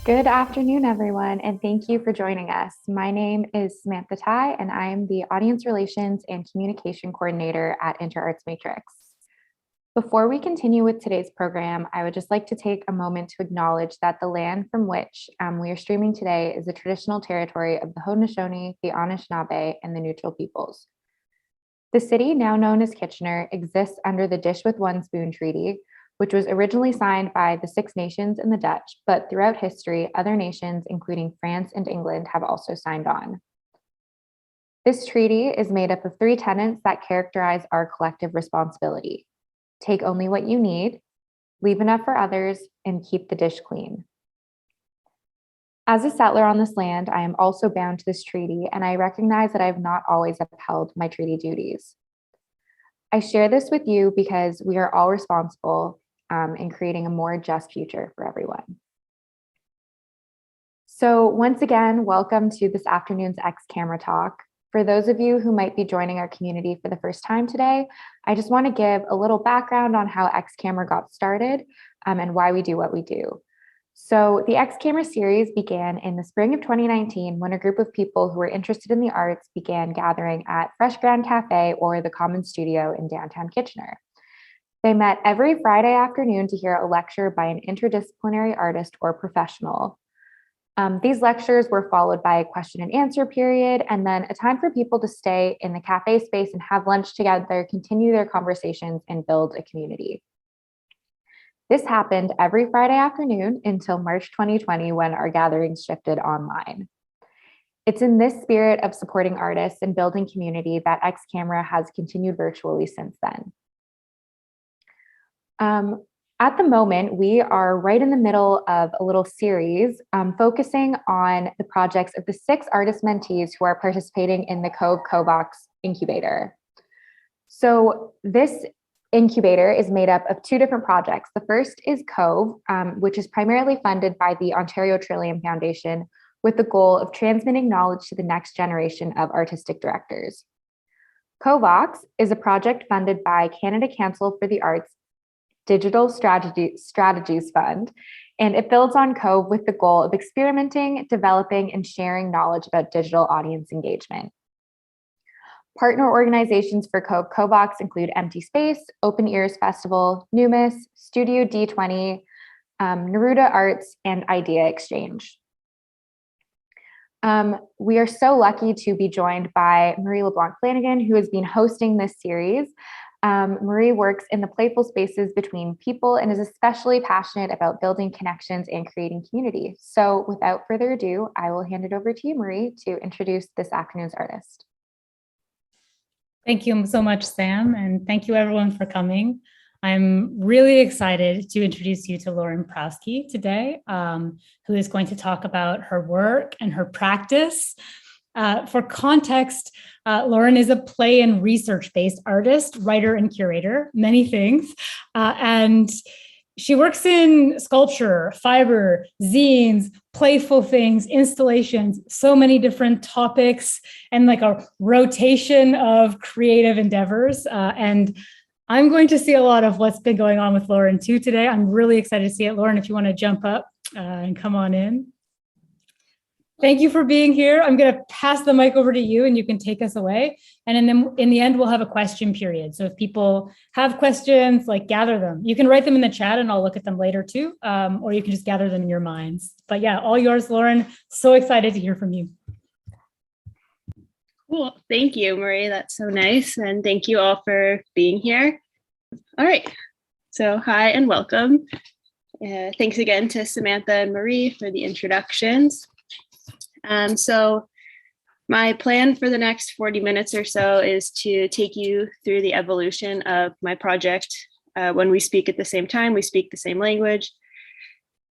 Good afternoon, everyone, and thank you for joining us. My name is Samantha Tai, and I am the Audience Relations and Communication Coordinator at InterArts Matrix. Before we continue with today's program, I would just like to take a moment to acknowledge that the land from which we are streaming today is the traditional territory of the Haudenosaunee, the Anishinaabe, and the Neutral Peoples. The city, now known as Kitchener, exists under the Dish with One Spoon Treaty, which was originally signed by the Six Nations and the Dutch, but throughout history, other nations, including France and England, have also signed on. This treaty is made up of 3 tenets that characterize our collective responsibility: take only what you need, leave enough for others, and keep the dish clean. As a settler on this land, I am also bound to this treaty, and I recognize that I have not always upheld my treaty duties. I share this with you because we are all responsible in creating a more just future for everyone. So once again, welcome to this afternoon's X Camera Talk. For those of you who might be joining our community for the first time today, I just want to give a little background on how X Camera got started and why we do what we do. So the X Camera series began in the spring of 2019 when a group of people who were interested in the arts began gathering at Fresh Grand Cafe or the Common Studio in downtown Kitchener. They met every Friday afternoon to hear a lecture by an interdisciplinary artist or professional. These lectures were followed by a question and answer period, and then a time for people to stay in the cafe space and have lunch together, continue their conversations, and build a community. This happened every Friday afternoon until March 2020, when our gatherings shifted online. It's in this spirit of supporting artists and building community that X Camera has continued virtually since then. At the moment, we are right in the middle of a little series focusing on the projects of the 6 artist mentees who are participating in the COVOX incubator. So this incubator is made up of 2 different projects. The first is COVE, which is primarily funded by the Ontario Trillium Foundation with the goal of transmitting knowledge to the next generation of artistic directors. COVOX is a project funded by Canada Council for the Arts Digital Strategies Fund, and it builds on COVE with the goal of experimenting, developing, and sharing knowledge about digital audience engagement. Partner organizations for COVOX include Empty Space, Open Ears Festival, Numis, Studio D20, Neruda Arts, and Idea Exchange. We are so lucky to be joined by Marie LeBlanc Flanagan, who has been hosting this series. Marie works in the playful spaces between people and is especially passionate about building connections and creating community. So without further ado, I will hand it over to you, Marie, to introduce this afternoon's artist. Thank you so much, Sam, and thank you everyone for coming. I'm really excited to introduce you to Lauren Prousky today, who is going to talk about her work and her practice. For context, Lauren is a play and research-based artist, writer, and curator, many things. And she works in sculpture, fiber, zines, playful things, installations, so many different topics, and like a rotation of creative endeavors. And I'm going to see a lot of what's been going on with Lauren too today. I'm really excited to see it. Lauren, if you want to jump up and come on in. Thank you for being here. I'm going to pass the mic over to you and you can take us away. And then in the end, we'll have a question period. So if people have questions, like gather them. You can write them in the chat and I'll look at them later too, or you can just gather them in your minds. But yeah, all yours, Lauren. So excited to hear from you. Cool. Thank you, Marie. That's so nice. And thank you all for being here. All right. So hi and welcome. Thanks again to Samantha and Marie for the introductions. So my plan for the next 40 minutes or so is to take you through the evolution of my project. When we speak at the same time, we speak the same language,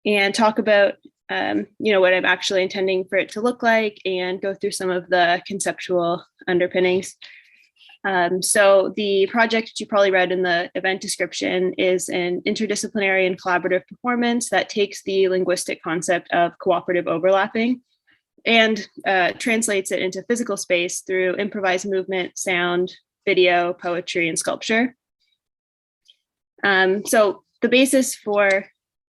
and talk about what I'm actually intending for it to look like and go through some of the conceptual underpinnings. So the project you probably read in the event description is an interdisciplinary and collaborative performance that takes the linguistic concept of cooperative overlapping and translates it into physical space through improvised movement, sound, video, poetry, and sculpture. So the basis for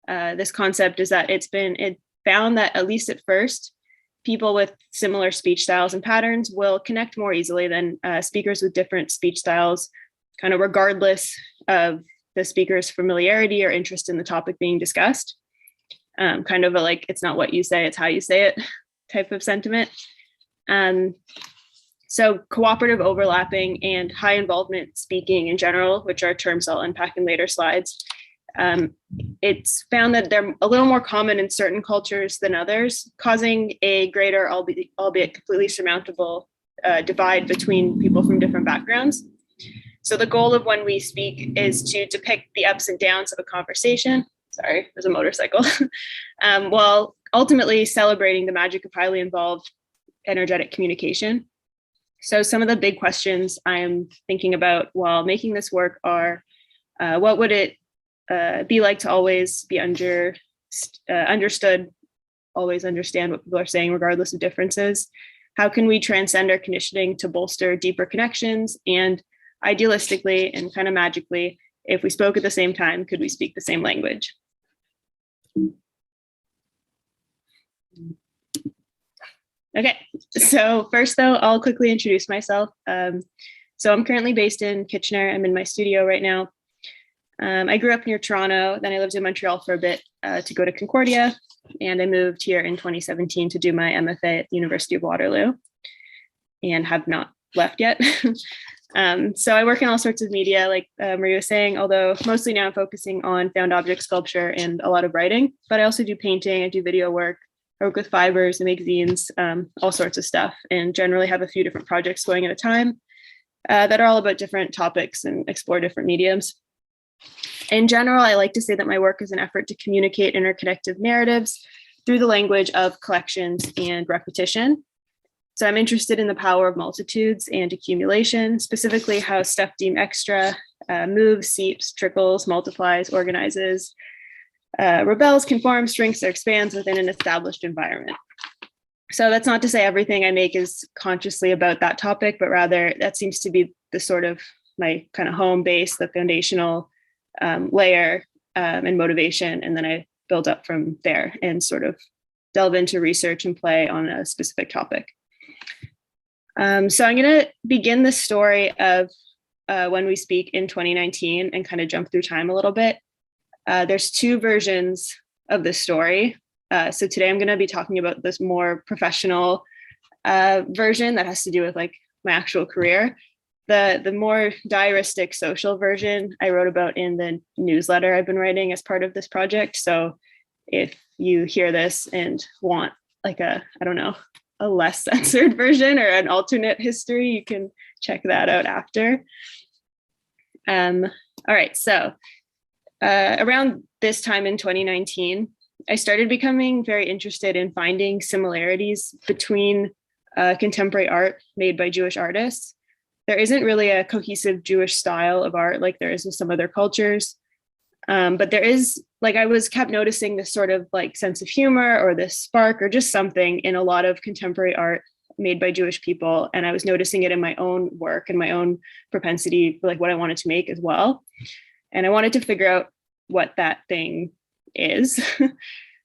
this concept is that it's been found that, at least at first, people with similar speech styles and patterns will connect more easily than speakers with different speech styles, kind of regardless of the speaker's familiarity or interest in the topic being discussed. Kind of a like, it's not what you say, it's how you say it type of sentiment. So cooperative overlapping and high involvement speaking in general, which are terms I'll unpack in later slides, it's found that they're a little more common in certain cultures than others, causing a greater, albeit completely surmountable, divide between people from different backgrounds. So the goal of When We Speak is to depict the ups and downs of a conversation. Sorry, there's a motorcycle. While ultimately celebrating the magic of highly involved, energetic communication. So some of the big questions I'm thinking about while making this work are, what would it be like to always be understood, always understand what people are saying, regardless of differences? How can we transcend our conditioning to bolster deeper connections? And idealistically and kind of magically, if we spoke at the same time, could we speak the same language? Okay, so first though, I'll quickly introduce myself. So I'm currently based in Kitchener. I'm in my studio right now. I grew up near Toronto, then I lived in Montreal for a bit to go to Concordia, and I moved here in 2017 to do my MFA at the University of Waterloo, and have not left yet. So I work in all sorts of media, like Marie was saying, although mostly now I'm focusing on found object sculpture and a lot of writing, but I also do painting, I do video work, I work with fibers and make zines, all sorts of stuff, and generally have a few different projects going at a time that are all about different topics and explore different mediums. In general, I like to say that my work is an effort to communicate interconnected narratives through the language of collections and repetition. So I'm interested in the power of multitudes and accumulation, specifically how stuff deemed extra moves, seeps, trickles, multiplies, organizes, rebels, conforms, shrinks, or expands within an established environment. So that's not to say everything I make is consciously about that topic, but rather that seems to be the sort of my kind of home base, the foundational layer and motivation. And then I build up from there and sort of delve into research and play on a specific topic. So I'm going to begin the story of When We Speak in 2019 and kind of jump through time a little bit. There's two versions of the story. So today I'm going to be talking about this more professional version that has to do with like my actual career. The more diaristic social version I wrote about in the newsletter I've been writing as part of this project. So if you hear this and want like a less censored version or an alternate history, you can check that out after. All right, so around this time in 2019, I started becoming very interested in finding similarities between contemporary art made by Jewish artists. There isn't really a cohesive Jewish style of art like there is with some other cultures. But there is, like, I kept noticing this sort of like sense of humor or this spark or just something in a lot of contemporary art made by Jewish people. And I was noticing it in my own work and my own propensity for like what I wanted to make as well. And I wanted to figure out what that thing is.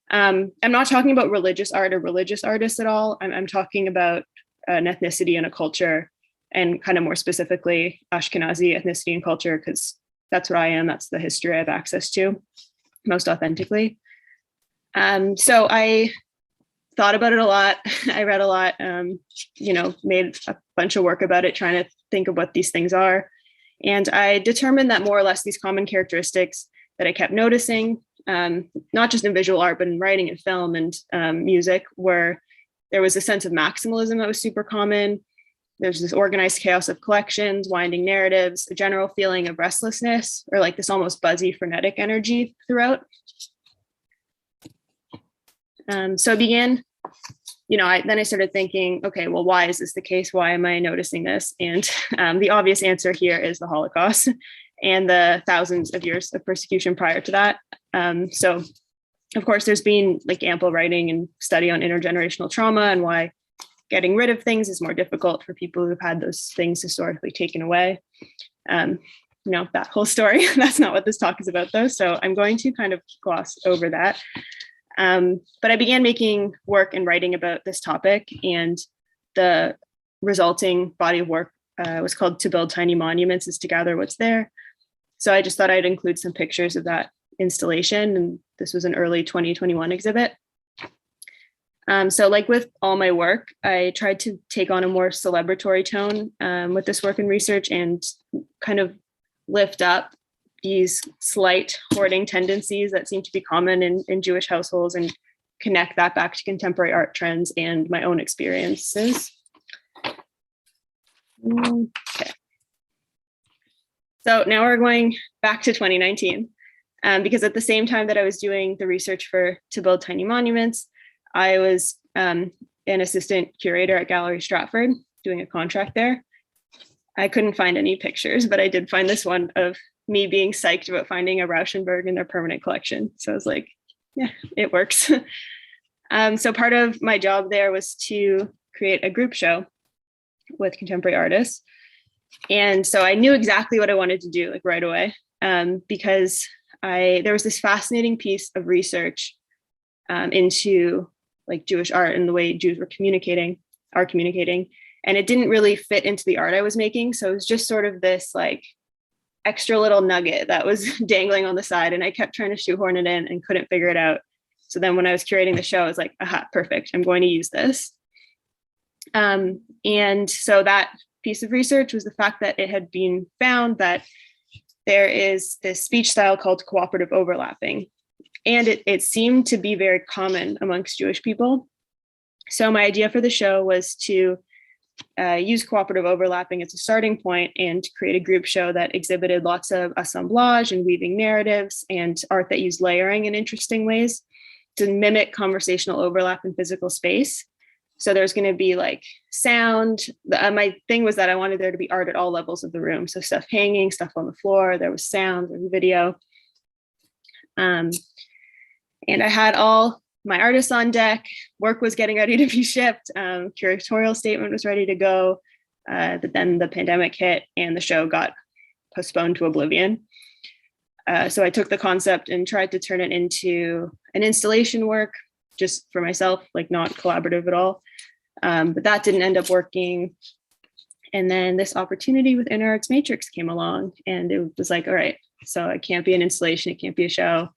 I'm not talking about religious art or religious artists at all. I'm talking about an ethnicity and a culture, and kind of more specifically Ashkenazi ethnicity and culture, because that's what I am. That's the history I have access to most authentically. So I thought about it a lot. I read a lot, made a bunch of work about it, trying to think of what these things are. And I determined that more or less these common characteristics that I kept noticing, not just in visual art, but in writing and film and music, where there was a sense of maximalism that was super common. There's this organized chaos of collections, winding narratives, a general feeling of restlessness, or like this almost buzzy, frenetic energy throughout. So I began, then I started thinking, okay, well, why is this the case? Why am I noticing this? And the obvious answer here is the Holocaust and the thousands of years of persecution prior to that. So of course, there's been like ample writing and study on intergenerational trauma and why getting rid of things is more difficult for people who've had those things historically taken away. That whole story, that's not what this talk is about though. So I'm going to kind of gloss over that. But I began making work and writing about this topic, and the resulting body of work was called To Build Tiny Monuments is to Gather What's There. So I just thought I'd include some pictures of that installation, and this was an early 2021 exhibit. So like with all my work, I tried to take on a more celebratory tone with this work and research, and kind of lift up these slight hoarding tendencies that seem to be common in Jewish households, and connect that back to contemporary art trends and my own experiences. Okay. So now we're going back to 2019, because at the same time that I was doing the research for To Build Tiny Monuments, I was an assistant curator at Gallery Stratford doing a contract there. I couldn't find any pictures, but I did find this one of me being psyched about finding a Rauschenberg in their permanent collection. So I was like, yeah, it works. So part of my job there was to create a group show with contemporary artists. And so I knew exactly what I wanted to do, like right away, because there was this fascinating piece of research into like Jewish art and the way Jews are communicating, and it didn't really fit into the art I was making. So it was just sort of this like extra little nugget that was dangling on the side, and I kept trying to shoehorn it in and couldn't figure it out. So then when I was curating the show, I was like, aha, perfect, I'm going to use this. And so that piece of research was the fact that it had been found that there is this speech style called cooperative overlapping. And it seemed to be very common amongst Jewish people. So my idea for the show was to use cooperative overlapping as a starting point and create a group show that exhibited lots of assemblage and weaving narratives and art that used layering in interesting ways to mimic conversational overlap in physical space. So there's going to be like sound. My thing was that I wanted there to be art at all levels of the room. So stuff hanging, stuff on the floor, there was sound, there was video. And I had all my artists on deck. Work was getting ready to be shipped. Curatorial statement was ready to go. But then the pandemic hit and the show got postponed to oblivion. So I took the concept and tried to turn it into an installation work just for myself, like not collaborative at all. But that didn't end up working. And then this opportunity with Inner Arts Matrix came along, and it was like, all right, so it can't be an installation, it can't be a show.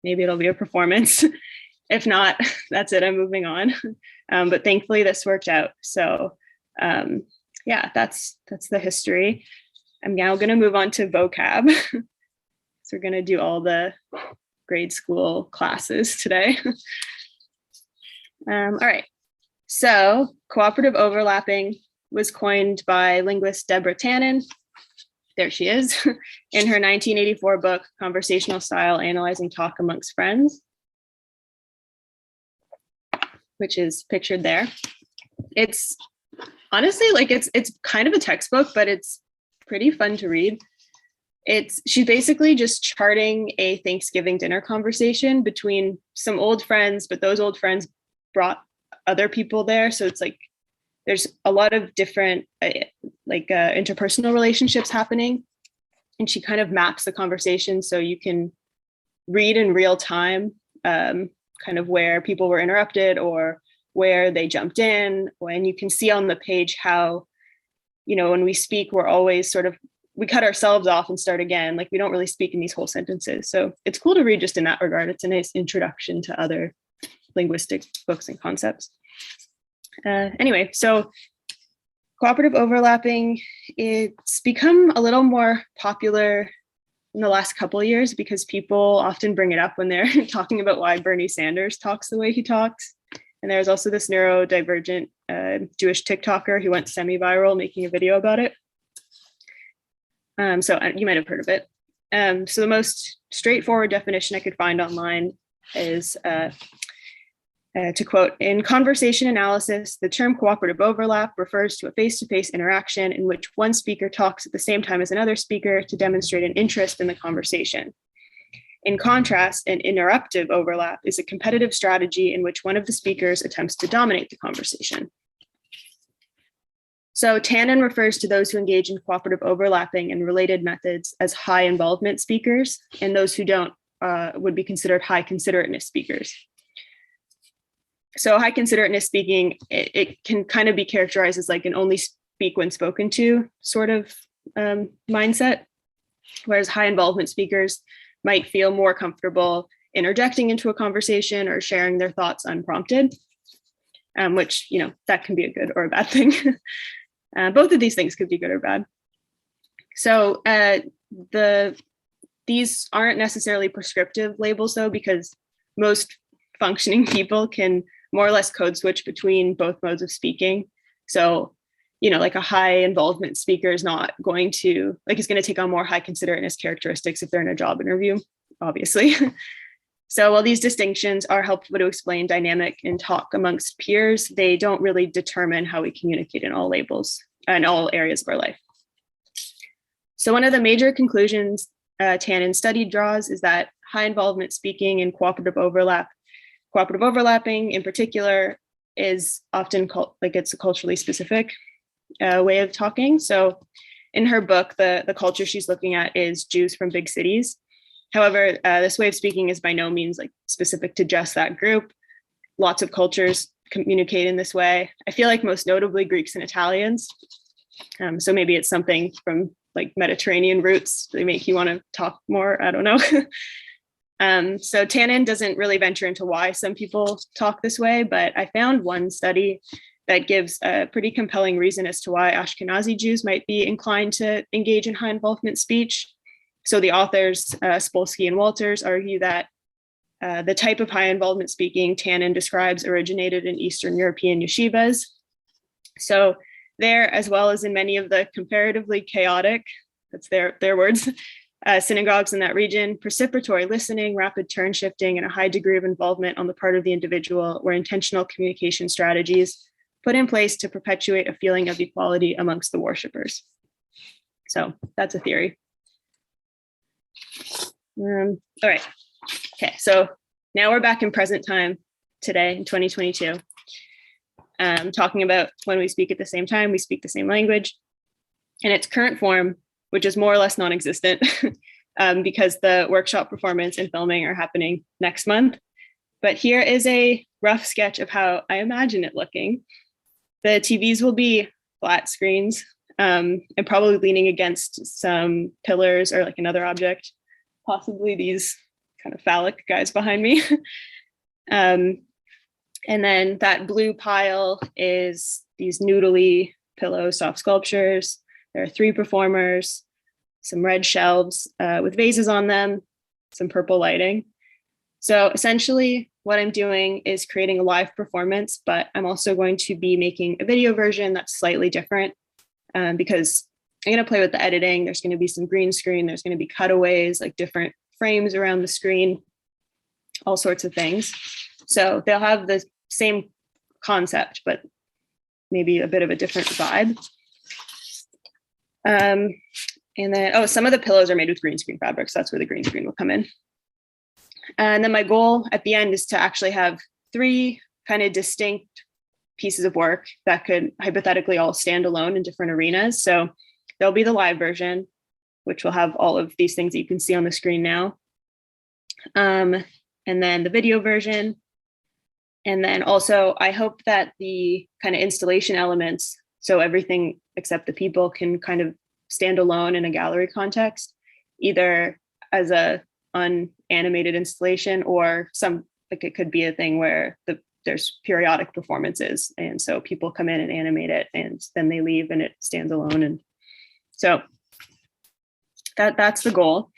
Maybe it'll be a performance. If not, that's it, I'm moving on. But thankfully this worked out. So yeah, that's the history. I'm now gonna move on to vocab. So we're gonna do all the grade school classes today. All right, so cooperative overlapping was coined by linguist Deborah Tannen. There she is, in her 1984 book, Conversational Style, Analyzing Talk Amongst Friends, which is pictured there. It's honestly like, it's kind of a textbook, but it's pretty fun to read. She's basically just charting a Thanksgiving dinner conversation between some old friends, but those old friends brought other people there. So it's like, there's a lot of different interpersonal relationships happening. And she kind of maps the conversation so you can read in real time, kind of where people were interrupted or where they jumped in. And you can see on the page how, when we speak, we're always we cut ourselves off and start again. Like we don't really speak in these whole sentences. So it's cool to read just in that regard. It's a nice introduction to other linguistic books and concepts. Anyway, so cooperative overlapping, it's become a little more popular in the last couple of years because people often bring it up when they're talking about why Bernie Sanders talks the way he talks. And there's also this neurodivergent Jewish TikToker who went semi-viral making a video about it. So you might have heard of it. So the most straightforward definition I could find online is to quote, in conversation analysis, the term cooperative overlap refers to a face-to-face interaction in which one speaker talks at the same time as another speaker to demonstrate an interest in the conversation. In contrast, an interruptive overlap is a competitive strategy in which one of the speakers attempts to dominate the conversation. So Tannen refers to those who engage in cooperative overlapping and related methods as high involvement speakers, and those who don't would be considered high considerateness speakers. So high considerateness speaking, it can kind of be characterized as like an only speak when spoken to sort of mindset, whereas high involvement speakers might feel more comfortable interjecting into a conversation or sharing their thoughts unprompted, which, you know, that can be a good or a bad thing. Both of these things could be good or bad. So these aren't necessarily prescriptive labels though, because most functioning people can more or less code switch between both modes of speaking. So, you know, like a high involvement speaker is not going to, like, is going to take on more high considerateness characteristics if they're in a job interview, obviously. So while these distinctions are helpful to explain dynamic in talk amongst peers, they don't really determine how we communicate in all labels and all areas of our life. So one of the major conclusions Tannen study draws is that high involvement speaking and cooperative overlapping in particular is often called, like, it's a culturally specific way of talking. So in her book, the culture she's looking at is Jews from big cities. However, this way of speaking is by no means like specific to just that group. Lots of cultures communicate in this way. I feel like most notably Greeks and Italians. So maybe it's something from like Mediterranean roots. They make you want to talk more. I don't know. So Tannen doesn't really venture into why some people talk this way, but I found one study that gives a pretty compelling reason as to why Ashkenazi Jews might be inclined to engage in high involvement speech. So the authors, Spolsky and Walters, argue that the type of high involvement speaking Tannen describes originated in Eastern European yeshivas. So there, as well as in many of the comparatively chaotic, that's their words, synagogues in that region, precipitatory listening, rapid turn shifting, and a high degree of involvement on the part of the individual were intentional communication strategies put in place to perpetuate a feeling of equality amongst the worshipers. So that's a theory. All right. Okay, so now we're back in present time today in 2022. Talking about when we speak at the same time, we speak the same language. In its current form, which is more or less non-existent because the workshop performance and filming are happening next month. But here is a rough sketch of how I imagine it looking. The TVs will be flat screens and probably leaning against some pillars or like another object, possibly these kind of phallic guys behind me. And then that blue pile is these noodly pillow soft sculptures. There are 3 performers, some red shelves with vases on them, some purple lighting. So essentially what I'm doing is creating a live performance, but I'm also going to be making a video version that's slightly different because I'm going to play with the editing. There's going to be some green screen. There's going to be cutaways, like different frames around the screen, all sorts of things. So they'll have the same concept, but maybe a bit of a different vibe. And then, some of the pillows are made with green screen fabric, so that's where the green screen will come in. And then my goal at the end is to actually have 3 kind of distinct pieces of work that could hypothetically all stand alone in different arenas. So there'll be the live version, which will have all of these things that you can see on the screen now. And then the video version. And then also, I hope that the kind of installation elements, so everything except the people, can kind of stand alone in a gallery context, either as a unanimated installation or some, like it could be a thing where there's periodic performances. And so people come in and animate it and then they leave and it stands alone. And so that's the goal.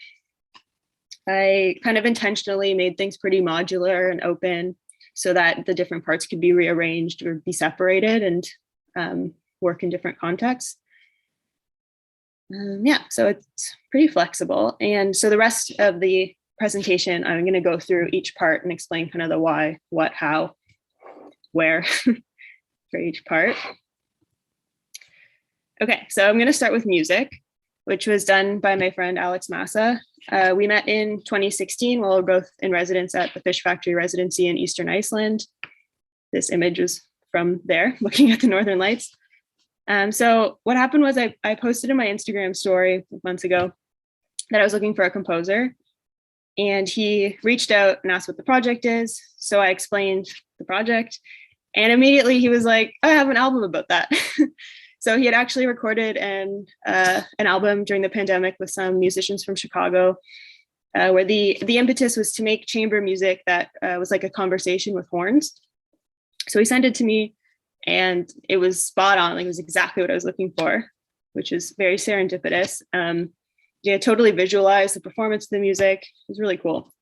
I kind of intentionally made things pretty modular and open so that the different parts could be rearranged or be separated and work in different contexts. So it's pretty flexible. And so the rest of the presentation, I'm going to go through each part and explain kind of the why, what, how, where for each part. Okay, so I'm going to start with music, which was done by my friend Alex Massa. We met in 2016 while we were both in residence at the Fish Factory Residency in Eastern Iceland. This image was from there, looking at the Northern Lights. So what happened was I posted in my Instagram story months ago that I was looking for a composer, and he reached out and asked what the project is. So I explained the project, and immediately he was like, I have an album about that. So he had actually recorded an album during the pandemic with some musicians from Chicago, where the impetus was to make chamber music that was like a conversation with horns. So he sent it to me, and it was spot on. Like, it was exactly what I was looking for, which is very serendipitous. Yeah, totally visualized the performance of the music. It was really cool.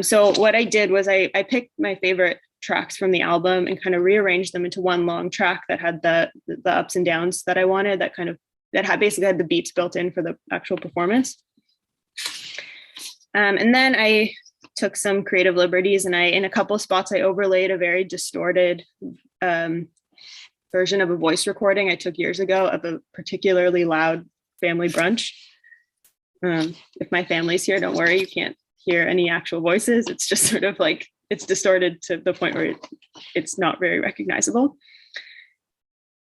So what I did was I picked my favorite tracks from the album and kind of rearranged them into one long track that had the ups and downs that I wanted, that basically had the beats built in for the actual performance. And then I took some creative liberties, and in a couple of spots, I overlaid a very distorted version of a voice recording I took years ago of a particularly loud family brunch. If my family's here, don't worry, you can't hear any actual voices. It's just sort of like, it's distorted to the point where it's not very recognizable.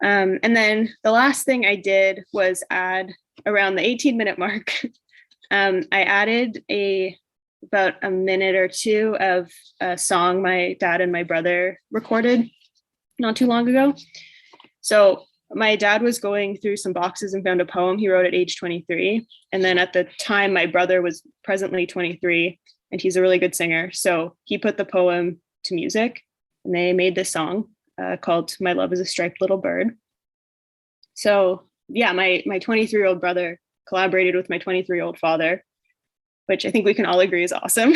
And then the last thing I did was add, around the 18-minute mark, I added about a minute or two of a song my dad and my brother recorded not too long ago. So my dad was going through some boxes and found a poem he wrote at age 23. And then at the time, my brother was presently 23, and he's a really good singer. So he put the poem to music, and they made this song called My Love is a Striped Little Bird. So yeah, my 23-year-old brother collaborated with my 23-year-old father, which I think we can all agree is awesome.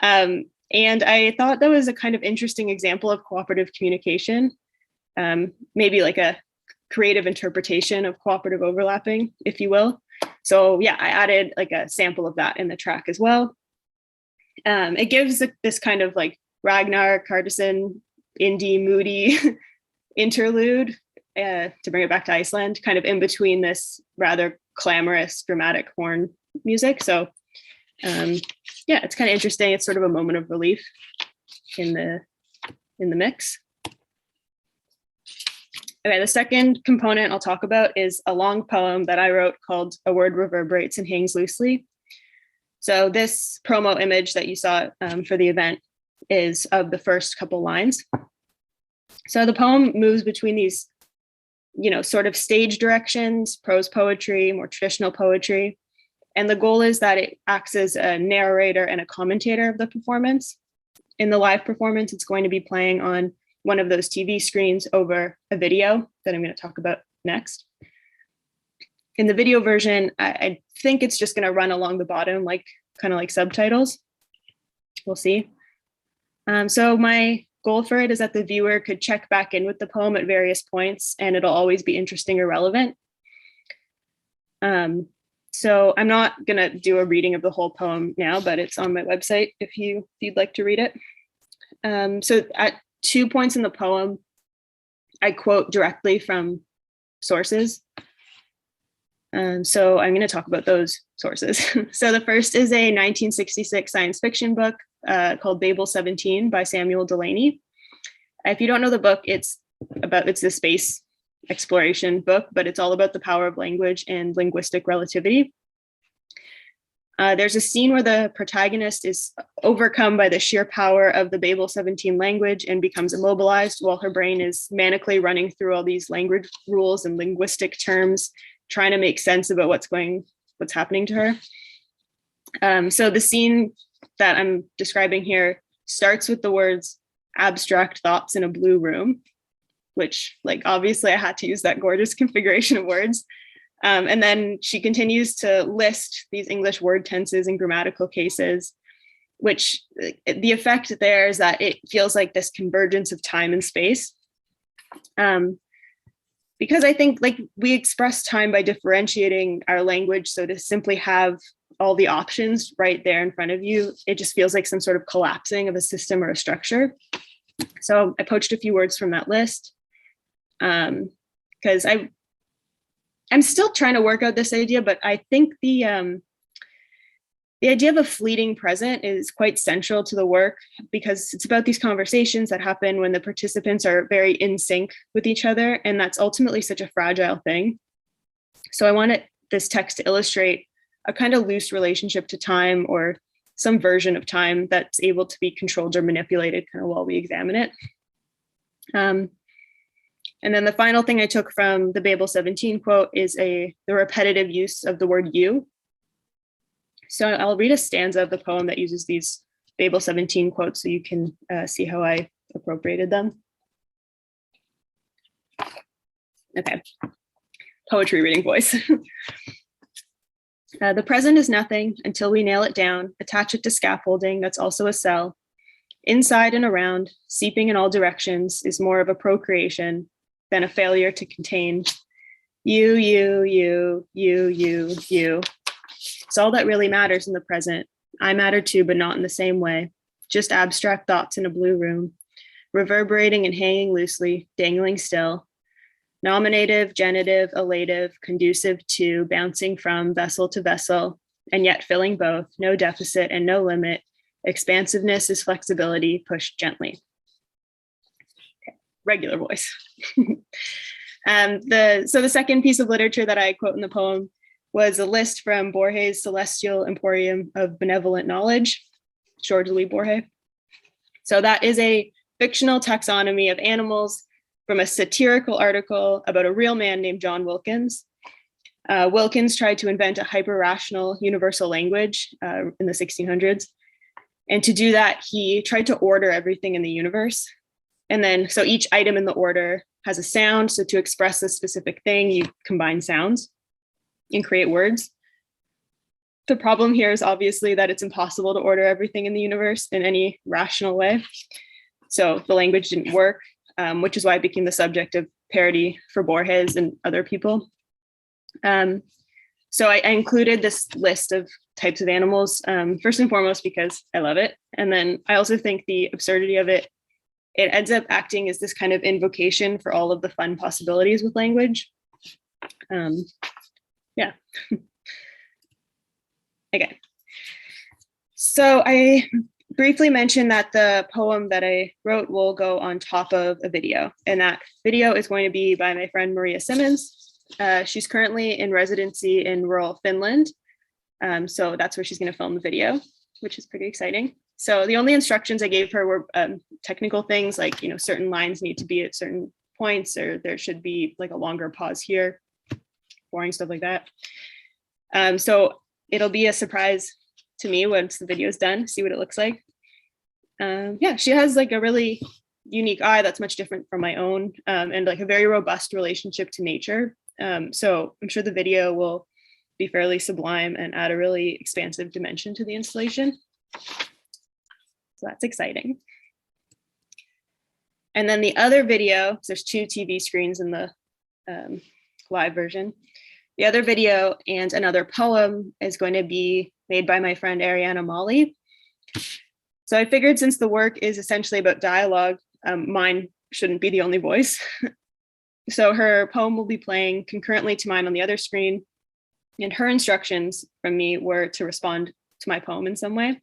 And I thought that was a kind of interesting example of cooperative communication, maybe like a creative interpretation of cooperative overlapping, if you will. So yeah, I added like a sample of that in the track as well. It gives this kind of like Ragnar, Cardisan, indie, moody interlude, to bring it back to Iceland, kind of in between this rather clamorous, dramatic horn music. So yeah, it's kind of interesting. It's sort of a moment of relief in the mix. Okay, the second component I'll talk about is a long poem that I wrote called A Word Reverberates and Hangs Loosely. So this promo image that you saw for the event is of the first couple lines. So the poem moves between these, sort of stage directions, prose poetry, more traditional poetry. And the goal is that it acts as a narrator and a commentator of the performance. In the live performance, it's going to be playing on one of those TV screens over a video that I'm going to talk about next. In the video version, I think it's just going to run along the bottom, kind of like subtitles. We'll see. So my goal for it is that the viewer could check back in with the poem at various points, and it'll always be interesting or relevant. So I'm not going to do a reading of the whole poem now, but it's on my website if you'd like to read it. So at 2 points in the poem, I quote directly from sources. So I'm going to talk about those sources. So the first is a 1966 science fiction book called Babel 17 by Samuel Delany. If you don't know the book, it's the space exploration book, but it's all about the power of language and linguistic relativity. There's a scene where the protagonist is overcome by the sheer power of the Babel 17 language and becomes immobilized while her brain is manically running through all these language rules and linguistic terms, trying to make sense about what's happening to her. So the scene that I'm describing here starts with the words abstract thoughts in a blue room, which obviously I had to use that gorgeous configuration of words. And then she continues to list these English word tenses and grammatical cases, which the effect there is that it feels like this convergence of time and space. Because I think we express time by differentiating our language. So to simply have all the options right there in front of you, it just feels like some sort of collapsing of a system or a structure. So I poached a few words from that list because I'm still trying to work out this idea, but I think the idea of a fleeting present is quite central to the work because it's about these conversations that happen when the participants are very in sync with each other. And that's ultimately such a fragile thing. So I wanted this text to illustrate a kind of loose relationship to time or some version of time that's able to be controlled or manipulated kind of while we examine it. And then the final thing I took from the Babel 17 quote is the repetitive use of the word you. So I'll read a stanza of the poem that uses these Babel 17 quotes so you can see how I appropriated them. Okay, poetry reading voice. The present is nothing until we nail it down, attach it to scaffolding that's also a cell. Inside and around, seeping in all directions, is more of a procreation than a failure to contain. You. It's all that really matters in the present. I matter too, but not in the same way. Just abstract thoughts in a blue room, reverberating and hanging loosely, dangling still. Nominative, genitive, elative, conducive to, bouncing from vessel to vessel, and yet filling both, no deficit and no limit. Expansiveness is flexibility, pushed gently. Okay, regular voice. So the second piece of literature that I quote in the poem was a list from Borges' Celestial Emporium of Benevolent Knowledge, George Louis Borges. So that is a fictional taxonomy of animals from a satirical article about a real man named John Wilkins. Wilkins tried to invent a hyper-rational universal language in the 1600s. And to do that, he tried to order everything in the universe. And then, so each item in the order has a sound. So to express a specific thing, you combine sounds and create words. The problem here is obviously that it's impossible to order everything in the universe in any rational way. So the language didn't work, which is why it became the subject of parody for Borges and other people. So I included this list of types of animals, first and foremost, because I love it. And then I also think the absurdity of it, it ends up acting as this kind of invocation for all of the fun possibilities with language. Yeah. Okay. So I briefly mentioned that the poem that I wrote will go on top of a video, and that video is going to be by my friend Maria Simmons. She's currently in residency in rural Finland. So that's where she's going to film the video, which is pretty exciting. So the only instructions I gave her were technical things like, certain lines need to be at certain points, or there should be like a longer pause here, boring stuff like that. So it'll be a surprise to me once the video is done, see what it looks like. Yeah, she has like a really unique eye that's much different from my own, and like a very robust relationship to nature. So I'm sure the video will be fairly sublime and add a really expansive dimension to the installation. So that's exciting. And then the other video, there's 2 TV screens in the live version. The other video and another poem is going to be made by my friend Ariana Molly. So I figured since the work is essentially about dialogue, mine shouldn't be the only voice. So her poem will be playing concurrently to mine on the other screen. And her instructions from me were to respond to my poem in some way.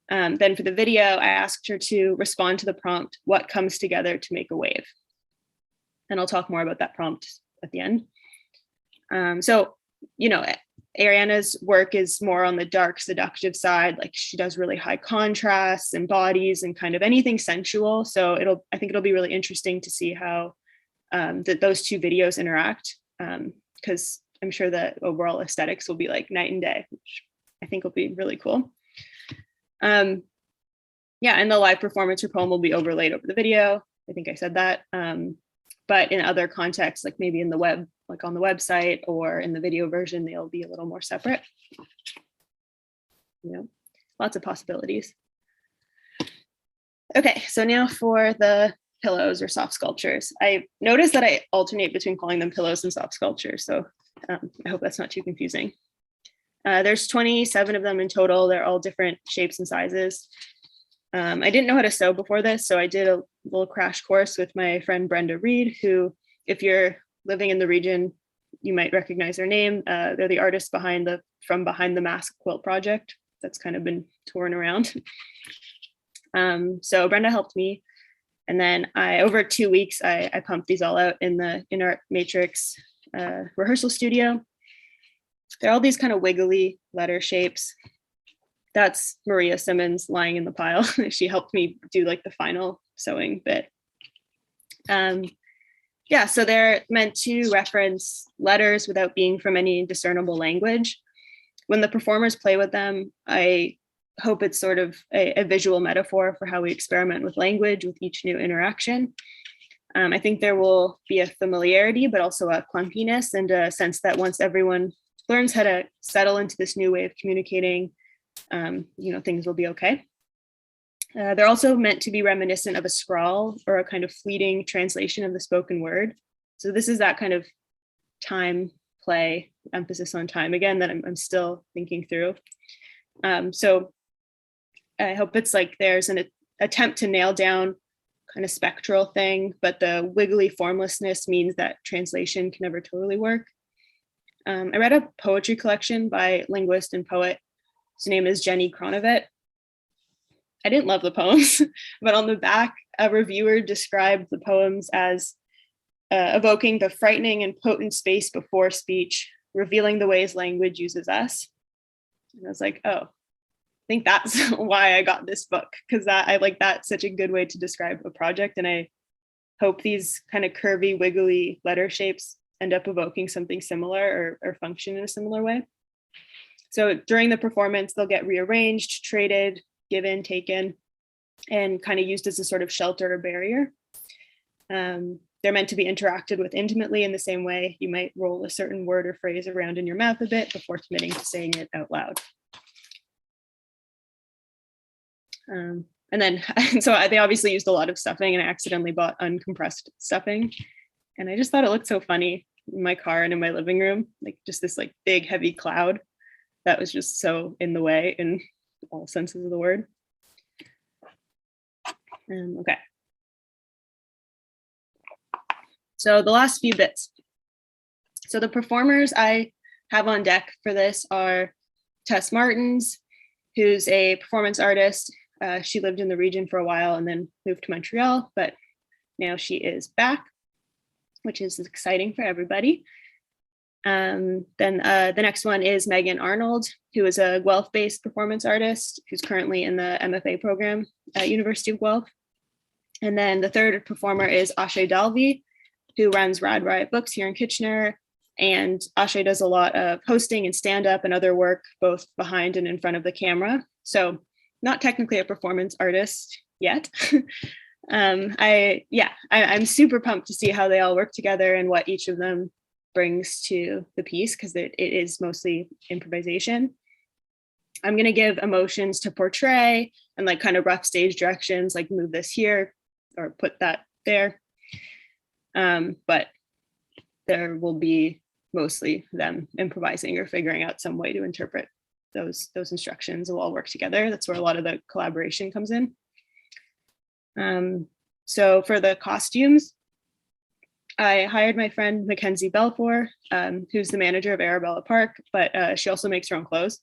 Then for the video, I asked her to respond to the prompt, what comes together to make a wave? And I'll talk more about that prompt at the end. So, Ariana's work is more on the dark, seductive side. Like she does really high contrasts and bodies and kind of anything sensual. So I think it'll be really interesting to see how those 2 videos interact, because I'm sure that overall aesthetics will be like night and day, which I think will be really cool. Yeah, and the live performance or poem will be overlaid over the video. I think I said that. But in other contexts, like maybe in the web, like on the website or in the video version, they'll be a little more separate. Lots of possibilities. Okay, so now for the pillows or soft sculptures. I noticed that I alternate between calling them pillows and soft sculptures, so I hope that's not too confusing. There's 27 of them in total. They're all different shapes and sizes. I didn't know how to sew before this, so I did a little crash course with my friend Brenda Reed, who, if you're living in the region, you might recognize their name. They're the artists from Behind the Mask Quilt project that's kind of been touring around. So Brenda helped me. And then over 2 weeks, I pumped these all out in the Art Matrix rehearsal studio. They're all these kind of wiggly letter shapes. That's Maria Simmons lying in the pile. She helped me do like the final sewing bit. Yeah, so they're meant to reference letters without being from any discernible language. When the performers play with them, I hope it's sort of a visual metaphor for how we experiment with language with each new interaction. I think there will be a familiarity, but also a clunkiness and a sense that once everyone learns how to settle into this new way of communicating, things will be okay. They're also meant to be reminiscent of a scrawl or a kind of fleeting translation of the spoken word. So this is that kind of time play, emphasis on time again, that I'm still thinking through. So I hope it's like there's an attempt to nail down kind of spectral thing, but the wiggly formlessness means that translation can never totally work. I read a poetry collection by linguist and poet. His name is Jenny Kronovet. I didn't love the poems, but on the back, a reviewer described the poems as evoking the frightening and potent space before speech, revealing the ways language uses us. And I was like, oh, I think that's why I got this book, because I like that's such a good way to describe a project. And I hope these kind of curvy, wiggly letter shapes end up evoking something similar or function in a similar way. So during the performance, they'll get rearranged, traded, given, taken, and kind of used as a sort of shelter or barrier. They're meant to be interacted with intimately in the same way you might roll a certain word or phrase around in your mouth a bit before committing to saying it out loud. And then, so they obviously used a lot of stuffing, and I accidentally bought uncompressed stuffing. And I just thought it looked so funny in my car and in my living room, like just this like big heavy cloud that was just so in the way in all senses of the word. Okay. So the last few bits. So the performers I have on deck for this are Tess Martins, who's a performance artist. She lived in the region for a while and then moved to Montreal, but now she is back, which is exciting for everybody. Then the next one is Megan Arnold, who is a Guelph-based performance artist who's currently in the MFA program at University of Guelph. And then the third performer is Ashe Dalby, who runs Rad Riot Books here in Kitchener. And Ashe does a lot of hosting and stand-up and other work, both behind and in front of the camera. So not technically a performance artist yet. I'm super pumped to see how they all work together and what each of them brings to the piece, because it is mostly improvisation. I'm going to give emotions to portray and like kind of rough stage directions, like move this here or put that there. But there will be mostly them improvising or figuring out some way to interpret those instructions. Will all work together. That's where a lot of the collaboration comes in. So for the costumes, I hired my friend Mackenzie Belfour, who's the manager of Arabella Park, but she also makes her own clothes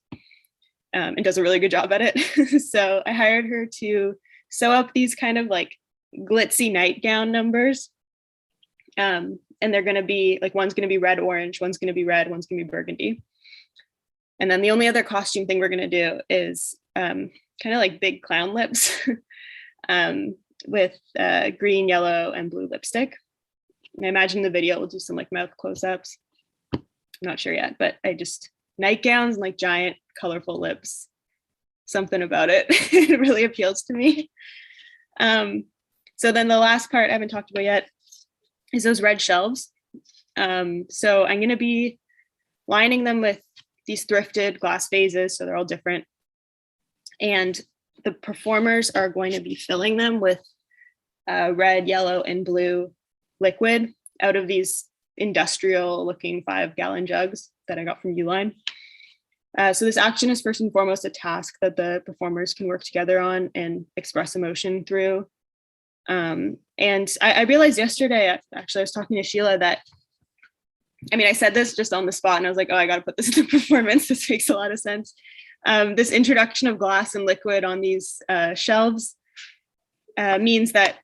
and does a really good job at it. So I hired her to sew up these kind of like glitzy nightgown numbers. And they're going to be like, one's going to be red, orange, one's going to be red, one's going to be burgundy. And then the only other costume thing we're going to do is kind of like big clown lips with green, yellow, and blue lipstick. And I imagine the video will do some like mouth close-ups. I'm not sure yet, but nightgowns and like giant colorful lips, something about it. It really appeals to me. So then the last part I haven't talked about yet is those red shelves. So I'm going to be lining them with these thrifted glass vases, so they're all different. And the performers are going to be filling them with red, yellow, and blue liquid out of these industrial looking 5-gallon jugs that I got from Uline. So this action is first and foremost a task that the performers can work together on and express emotion through. And I realized yesterday, actually I was talking to Sheila that, I said this just on the spot and I was like, oh, I got to put this in the performance. This makes a lot of sense. This introduction of glass and liquid on these shelves means that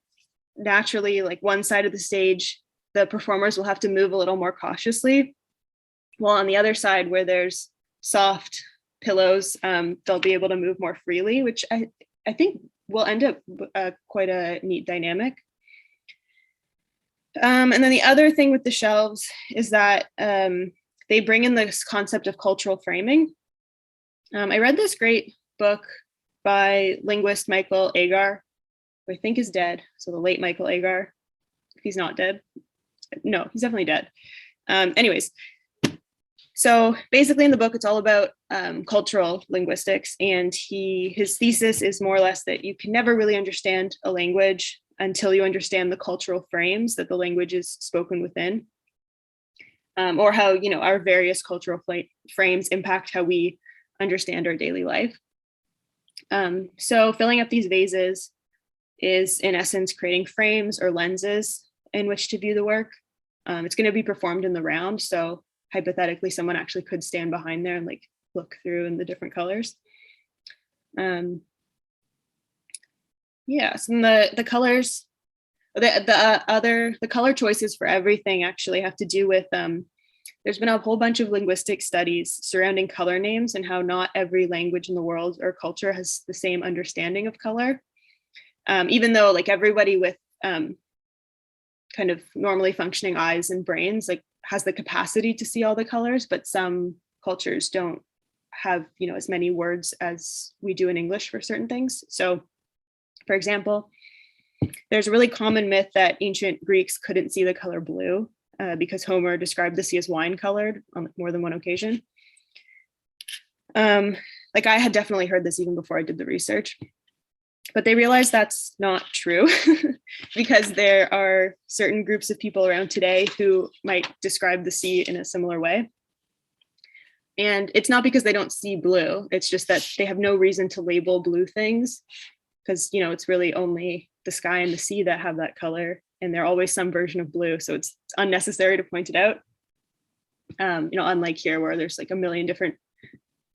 naturally, like one side of the stage, the performers will have to move a little more cautiously, while on the other side where there's soft pillows, they'll be able to move more freely, which I think will end up quite a neat dynamic. And then the other thing with the shelves is that they bring in this concept of cultural framing. I read this great book by linguist Michael Agar, who I think is dead. So the late Michael Agar, if he's not dead. No, he's definitely dead. Anyways, so basically in the book, it's all about cultural linguistics. And his thesis is more or less that you can never really understand a language until you understand the cultural frames that the language is spoken within, or how, you know, our various cultural frames impact how we understand our daily life. So filling up these vases is in essence creating frames or lenses in which to view the work. It's going to be performed in the round. So hypothetically, someone actually could stand behind there and like look through in the different colors. Yeah, so the colors, the color choices for everything actually have to do with, there's been a whole bunch of linguistic studies surrounding color names and how not every language in the world or culture has the same understanding of color. Even though like everybody with kind of normally functioning eyes and brains like has the capacity to see all the colors, but some cultures don't have, you know, as many words as we do in English for certain things. So for example, there's a really common myth that ancient Greeks couldn't see the color blue because Homer described the sea as wine colored on more than one occasion. Like I had definitely heard this even before I did the research, but they realized that's not true because there are certain groups of people around today who might describe the sea in a similar way. And it's not because they don't see blue, it's just that they have no reason to label blue things because, you know, it's really only the sky and the sea that have that color, and they're always some version of blue. So it's unnecessary to point it out. You know, unlike here where there's like a million different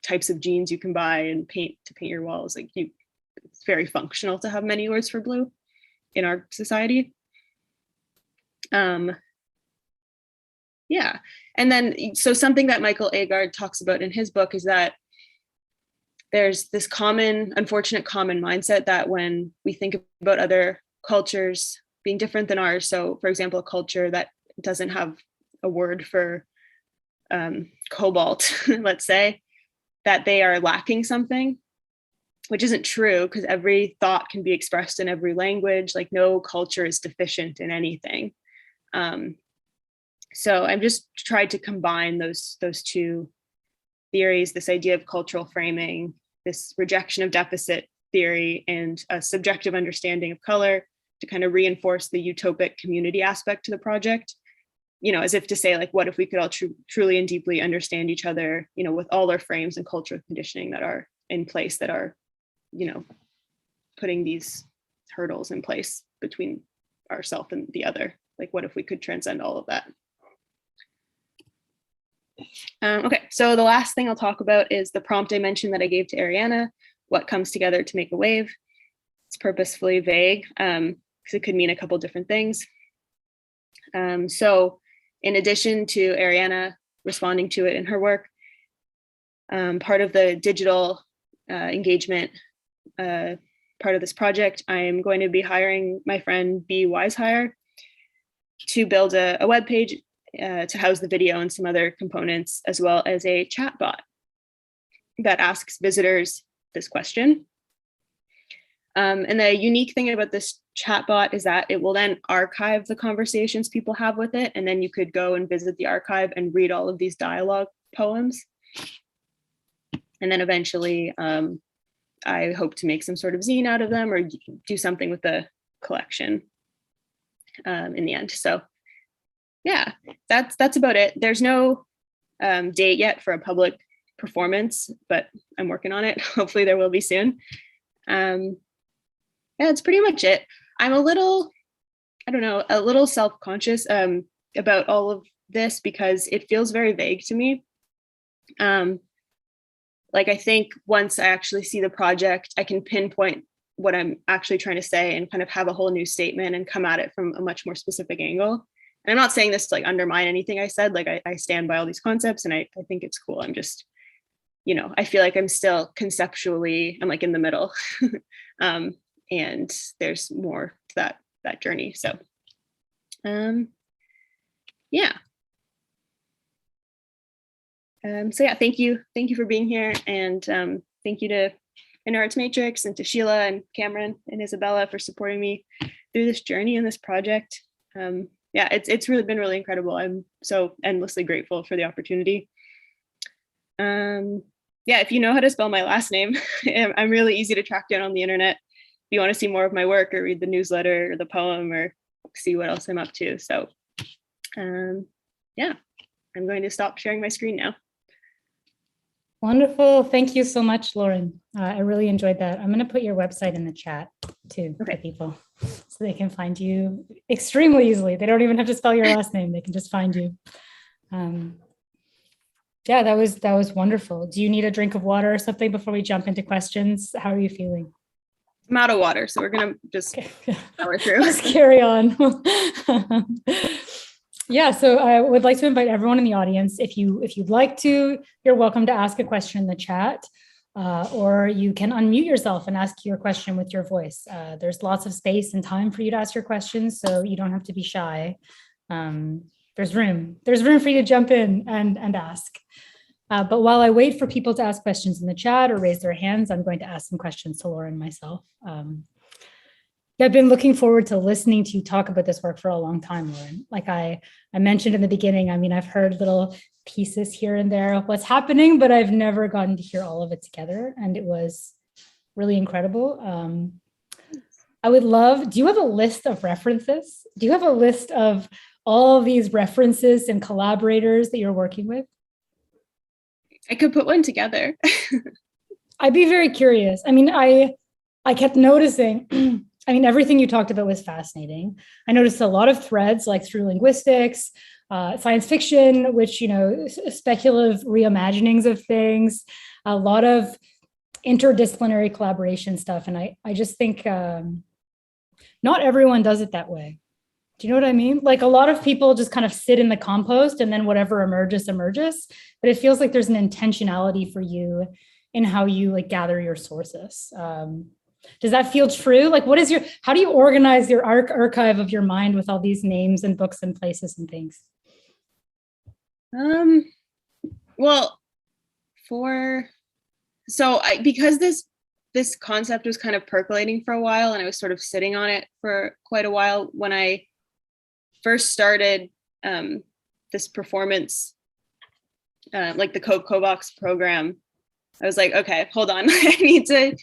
types of jeans you can buy and paint to paint your walls, like it's very functional to have many words for blue in our society. Yeah, and then so something that Michael Agar talks about in his book is that there's this unfortunate common mindset that when we think about other cultures being different than ours, so for example, a culture that doesn't have a word for cobalt, let's say, that they are lacking something, which isn't true because every thought can be expressed in every language. Like no culture is deficient in anything. So I've just tried to combine those two theories, this idea of cultural framing, this rejection of deficit theory, and a subjective understanding of color to kind of reinforce the utopic community aspect to the project, you know, as if to say, like, what if we could all truly and deeply understand each other, you know, with all our frames and cultural conditioning that are in place that are, you know, putting these hurdles in place between ourselves and the other. Like, what if we could transcend all of that? Okay, so the last thing I'll talk about is the prompt I mentioned that I gave to Ariana, what comes together to make a wave. It's purposefully vague because it could mean a couple different things. So in addition to Ariana responding to it in her work, part of the digital engagement part of this project, I am going to be hiring my friend B. Wisehire to build a web page to house the video and some other components, as well as a chat bot that asks visitors this question. And the unique thing about this chat bot is that it will then archive the conversations people have with it. And then you could go and visit the archive and read all of these dialogue poems. And then eventually, I hope to make some sort of zine out of them or do something with the collection in the end. So yeah, that's about it. There's no date yet for a public performance, but I'm working on it. Hopefully there will be soon. Yeah, that's pretty much it. I'm a little self-conscious about all of this because it feels very vague to me. Like I think once I actually see the project, I can pinpoint what I'm actually trying to say and kind of have a whole new statement and come at it from a much more specific angle. And I'm not saying this to like undermine anything I said, like I stand by all these concepts and I think it's cool. I'm just I feel like I'm still conceptually, I'm like in the middle. And there's more to that journey. So, yeah. So yeah, thank you for being here, and thank you to Arts Matrix and to Sheila and Cameron and Isabella for supporting me through this journey and this project. Yeah, it's really been really incredible. I'm so endlessly grateful for the opportunity. Yeah, if you know how to spell my last name, I'm really easy to track down on the internet. If you want to see more of my work or read the newsletter or the poem or see what else I'm up to. So yeah, I'm going to stop sharing my screen now. Wonderful. Thank you so much, Lauren. I really enjoyed that. I'm going to put your website in the chat too for people so they can find you extremely easily. They don't even have to spell your last name. They can just find you. Yeah, that was wonderful. Do you need a drink of water or something before we jump into questions? How are you feeling? I'm out of water, so we're going to just power through. Let's carry on. Yeah, so I would like to invite everyone in the audience, if you'd like to, you're welcome to ask a question in the chat, or you can unmute yourself and ask your question with your voice. There's lots of space and time for you to ask your questions, so you don't have to be shy. There's room for you to jump in and ask. But while I wait for people to ask questions in the chat or raise their hands, I'm going to ask some questions to Lauren myself. I've been looking forward to listening to you talk about this work for a long time, Lauren. Like I mentioned in the beginning, I mean, I've heard little pieces here and there of what's happening, but I've never gotten to hear all of it together. And it was really incredible. I would love, do you have a list of references? Do you have a list of all of these references and collaborators that you're working with? I could put one together. I'd be very curious. I mean, I kept noticing, I mean, everything you talked about was fascinating. I noticed a lot of threads, like through linguistics, science fiction, which, speculative reimaginings of things, a lot of interdisciplinary collaboration stuff. And I just think not everyone does it that way. Do you know what I mean? Like a lot of people just kind of sit in the compost and then whatever emerges. But it feels like there's an intentionality for you in how you like gather your sources. Does that feel true? Like how do you organize your archive of your mind with all these names and books and places and things? Well, because this concept was kind of percolating for a while and I was sort of sitting on it for quite a while, when I first started this performance, like the COVOX program, I was like, okay, hold on. I need to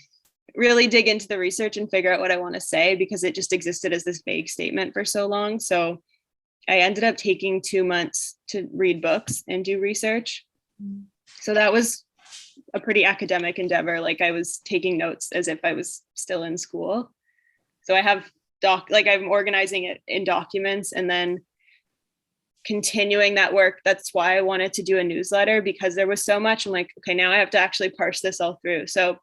really dig into the research and figure out what I want to say, because it just existed as this vague statement for so long. So I ended up taking 2 months to read books and do research. So that was a pretty academic endeavor. Like I was taking notes as if I was still in school. So I have I'm organizing it in documents and then continuing that work. That's why I wanted to do a newsletter, because there was so much. I'm like, okay, now I have to actually parse this all through. So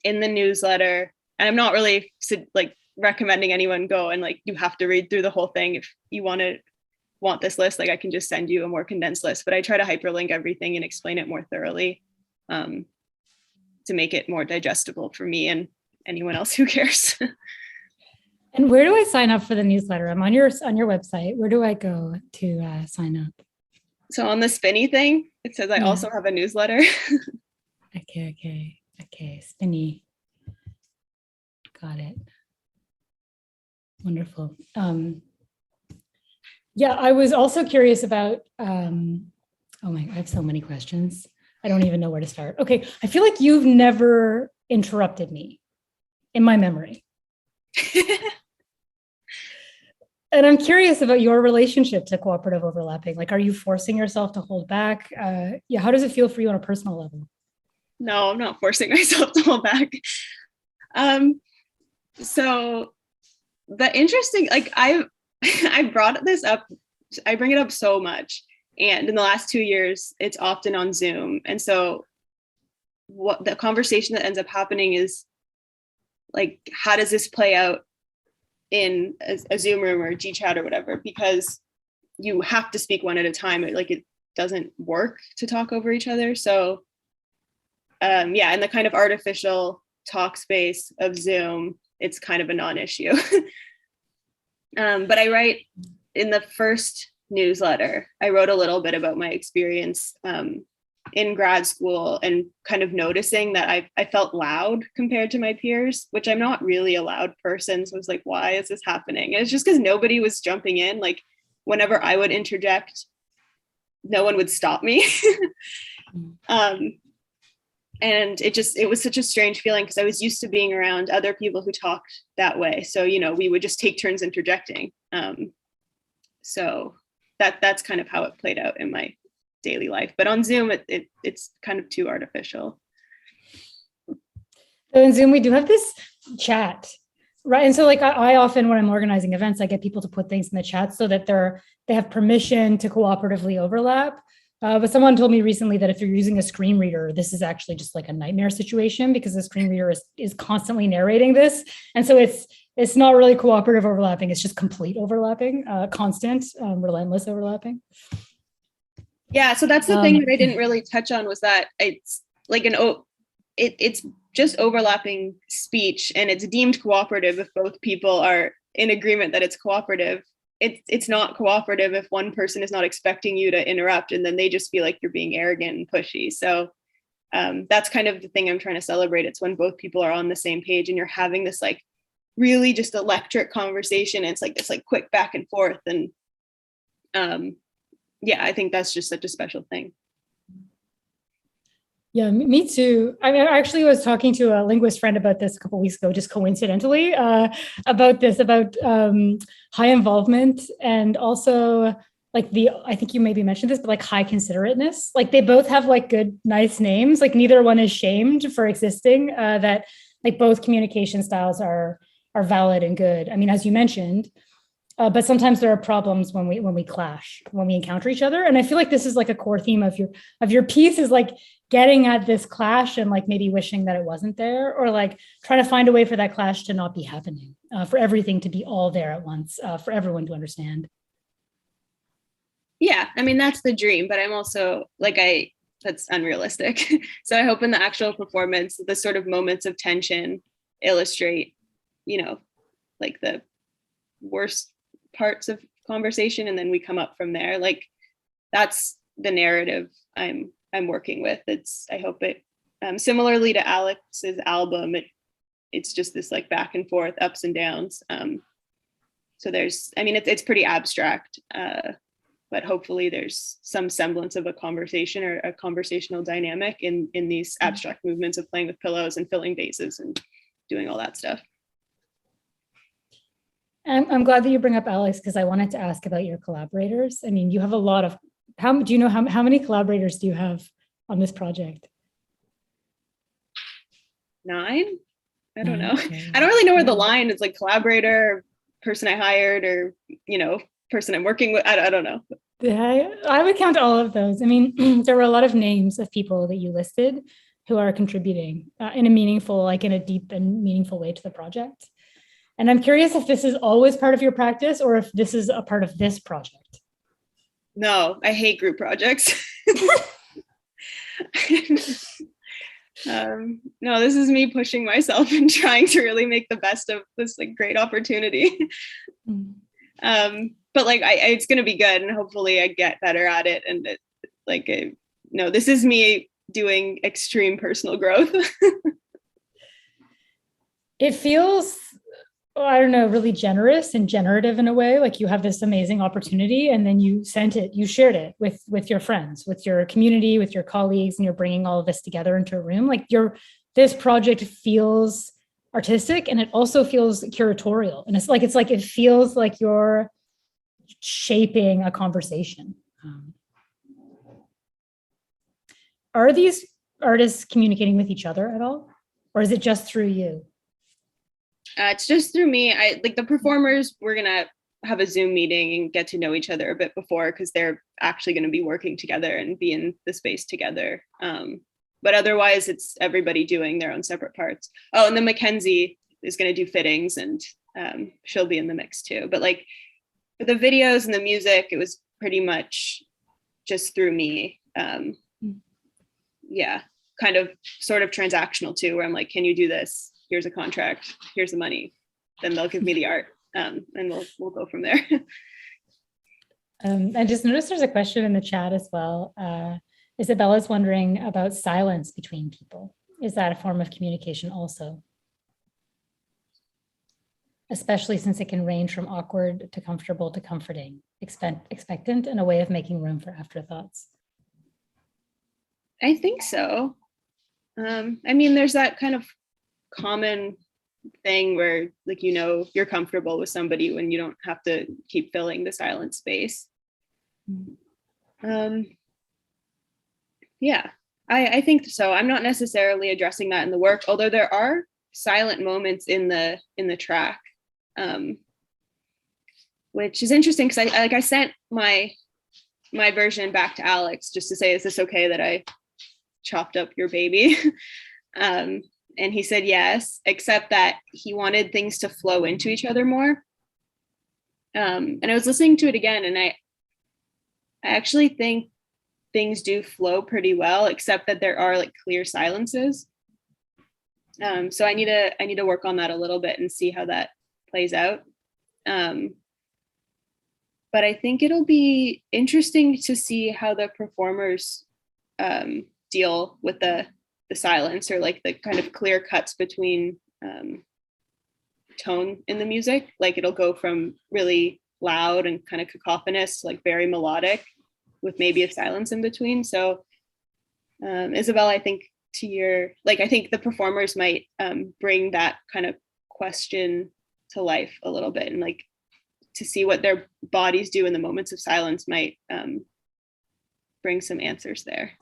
in the newsletter, and I'm not really like recommending anyone go and like, you have to read through the whole thing. If you want this list, like I can just send you a more condensed list, but I try to hyperlink everything and explain it more thoroughly to make it more digestible for me and anyone else who cares. And where do I sign up for the newsletter? I'm on your website. Where do I go to sign up? So on the spinny thing, it says I also have a newsletter. Okay, spinny. Got it. Wonderful. Yeah, I was also curious about, I have so many questions. I don't even know where to start. Okay, I feel like you've never interrupted me in my memory. And I'm curious about your relationship to cooperative overlapping. Like, are you forcing yourself to hold back? How does it feel for you on a personal level? No, I'm not forcing myself to hold back. So the interesting, like I brought this up, I bring it up so much. And in the last 2 years, it's often on Zoom. And so what the conversation that ends up happening is like, how does this play out in a Zoom room or GChat or whatever? Because you have to speak one at a time. It doesn't work to talk over each other. So yeah, in the kind of artificial talk space of Zoom, it's kind of a non-issue. But I write in the first newsletter, I wrote a little bit about my experience in grad school and kind of noticing that I felt loud compared to my peers, which I'm not really a loud person. So I was like, why is this happening? And it's just because nobody was jumping in. Like whenever I would interject, no one would stop me. And it was such a strange feeling because I was used to being around other people who talked that way. So, you know, we would just take turns interjecting. So that's kind of how it played out in my daily life. But on Zoom, it's kind of too artificial. So in Zoom, we do have this chat, right? And so like I often, when I'm organizing events, I get people to put things in the chat so that they have permission to cooperatively overlap. But someone told me recently that if you're using a screen reader, this is actually just like a nightmare situation because the screen reader is constantly narrating this. And so it's not really cooperative overlapping. It's just complete overlapping, constant, relentless overlapping. Yeah, so that's the thing that I didn't really touch on was that it's like it's just overlapping speech and it's deemed cooperative if both people are in agreement that it's cooperative. It's not cooperative if one person is not expecting you to interrupt and then they just feel like you're being arrogant and pushy. So that's kind of the thing I'm trying to celebrate. It's when both people are on the same page and you're having this like really just electric conversation. And it's like this like quick back and forth. And yeah, I think that's just such a special thing. Yeah, me too. I mean, I actually was talking to a linguist friend about this a couple of weeks ago, just coincidentally, about high involvement and also like I think you maybe mentioned this, but like high considerateness. Like they both have like good, nice names. Like neither one is shamed for existing. That like both communication styles are valid and good. I mean, as you mentioned, but sometimes there are problems when we clash, when we encounter each other. And I feel like this is like a core theme of your piece is like getting at this clash and like maybe wishing that it wasn't there, or like trying to find a way for that clash to not be happening, for everything to be all there at once, for everyone to understand. Yeah, I mean, that's the dream, but I'm also like, that's unrealistic. So I hope in the actual performance, the sort of moments of tension illustrate, you know, like the worst parts of conversation, and then we come up from there. Like that's the narrative I'm working with. I hope it similarly to Alex's album, it's just this like back and forth, ups and downs. So it's pretty abstract, but hopefully there's some semblance of a conversation or a conversational dynamic in these abstract movements of playing with pillows and filling vases and doing all that stuff. I'm glad that you bring up Alex, because I wanted to ask about your collaborators. I mean, you have a lot of, do you know how many collaborators do you have on this project? 9? I don't know. Okay. I don't really know where the line is, like collaborator, person I hired, or, you know, person I'm working with. I don't know. Yeah, I would count all of those. I mean, there were a lot of names of people that you listed who are contributing in a meaningful, like in a deep and meaningful way to the project. And I'm curious if this is always part of your practice or if this is a part of this project. No, I hate group projects. No, this is me pushing myself and trying to really make the best of this like great opportunity. But like, it's going to be good, and hopefully I get better at it. And no, this is me doing extreme personal growth. It feels, I don't know, really generous and generative in a way. Like you have this amazing opportunity and then you shared it with your friends, with your community, with your colleagues, and you're bringing all of this together into a room. Like this project feels artistic, and it also feels curatorial. And it feels like you're shaping a conversation. Are these artists communicating with each other at all? Or is it just through you? It's just through me. Like the performers, we're going to have a Zoom meeting and get to know each other a bit before, because they're actually going to be working together and be in the space together. But otherwise, it's everybody doing their own separate parts. Oh, and then Mackenzie is going to do fittings, and she'll be in the mix too. But like for the videos and the music, it was pretty much just through me. Yeah, kind of sort of transactional too, where I'm like, can you do this? Here's a contract, here's the money. Then they'll give me the art, and we'll go from there. I just noticed there's a question in the chat as well. Isabella's wondering about silence between people. Is that a form of communication also? Especially since it can range from awkward to comfortable to comforting, expectant, and a way of making room for afterthoughts. I think so. I mean, there's that kind of common thing where, like, you know, you're comfortable with somebody when you don't have to keep filling the silent space. Yeah, I think so. I'm not necessarily addressing that in the work, although there are silent moments in the track, which is interesting because I sent my version back to Alex just to say, is this okay that I chopped up your baby? And he said yes, except that he wanted things to flow into each other more. And I was listening to it again, and I actually think things do flow pretty well, except that there are like clear silences. So I need to work on that a little bit and see how that plays out. But I think it'll be interesting to see how the performers deal with the silence, or like the kind of clear cuts between tone in the music. Like it'll go from really loud and kind of cacophonous, like very melodic, with maybe a silence in between. So Isabella, I think I think the performers might bring that kind of question to life a little bit, and like to see what their bodies do in the moments of silence might bring some answers there.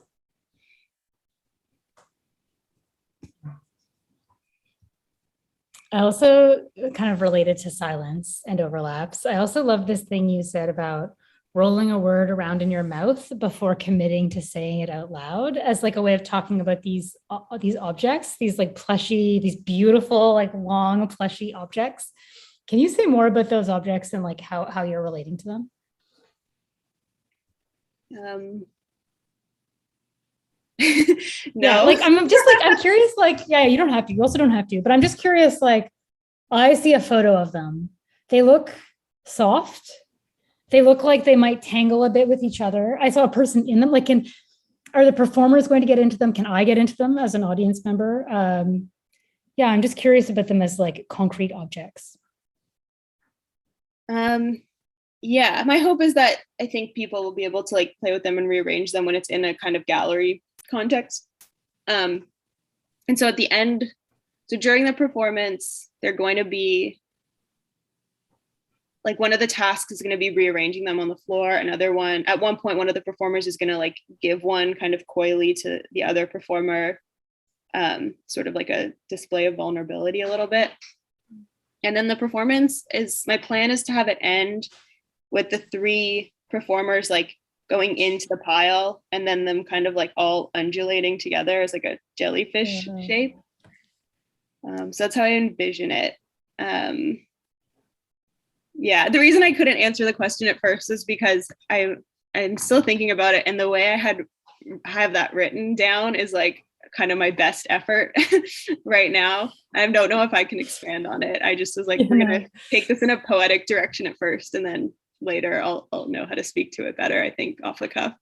I also, kind of related to silence and overlaps, I also love this thing you said about rolling a word around in your mouth before committing to saying it out loud, as like a way of talking about these objects, these like plushy, these beautiful, like long plushy objects. Can you say more about those objects and like how you're relating to them? No, yeah, like I'm curious, like, yeah, you don't have to, you also don't have to, but I'm just curious, like, I see a photo of them. They look soft. They look like they might tangle a bit with each other. I saw a person in them. Like, are the performers going to get into them? Can I get into them as an audience member? Yeah, I'm just curious about them as like concrete objects. Yeah, my hope is that I think people will be able to like play with them and rearrange them when it's in a kind of gallery context. And so at the end, so during the performance, they're going to be like, one of the tasks is going to be rearranging them on the floor. Another one, at one point, one of the performers is going to like give one kind of coyly to the other performer, sort of like a display of vulnerability a little bit. And then the performance my plan is to have it end with the three performers like going into the pile, and then them kind of like all undulating together as like a jellyfish shape. So that's how I envision it. Yeah, the reason I couldn't answer the question at first is because I'm still thinking about it, and the way I have that written down is like kind of my best effort right now. I don't know if I can expand on it. I just was like, we're gonna take this in a poetic direction at first, and then later I'll know how to speak to it better, I think, off the cuff.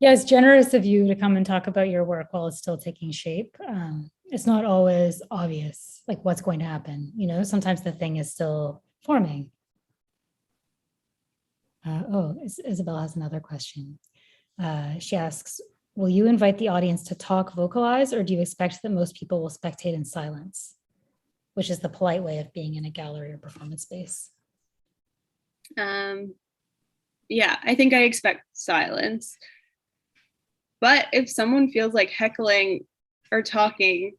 Yeah, it's generous of you to come and talk about your work while it's still taking shape. It's not always obvious, like what's going to happen. You know, sometimes the thing is still forming. Isabel has another question. She asks, will you invite the audience to talk vocalize, or do you expect that most people will spectate in silence, which is the polite way of being in a gallery or performance space? Yeah, I think I expect silence. But if someone feels like heckling or talking,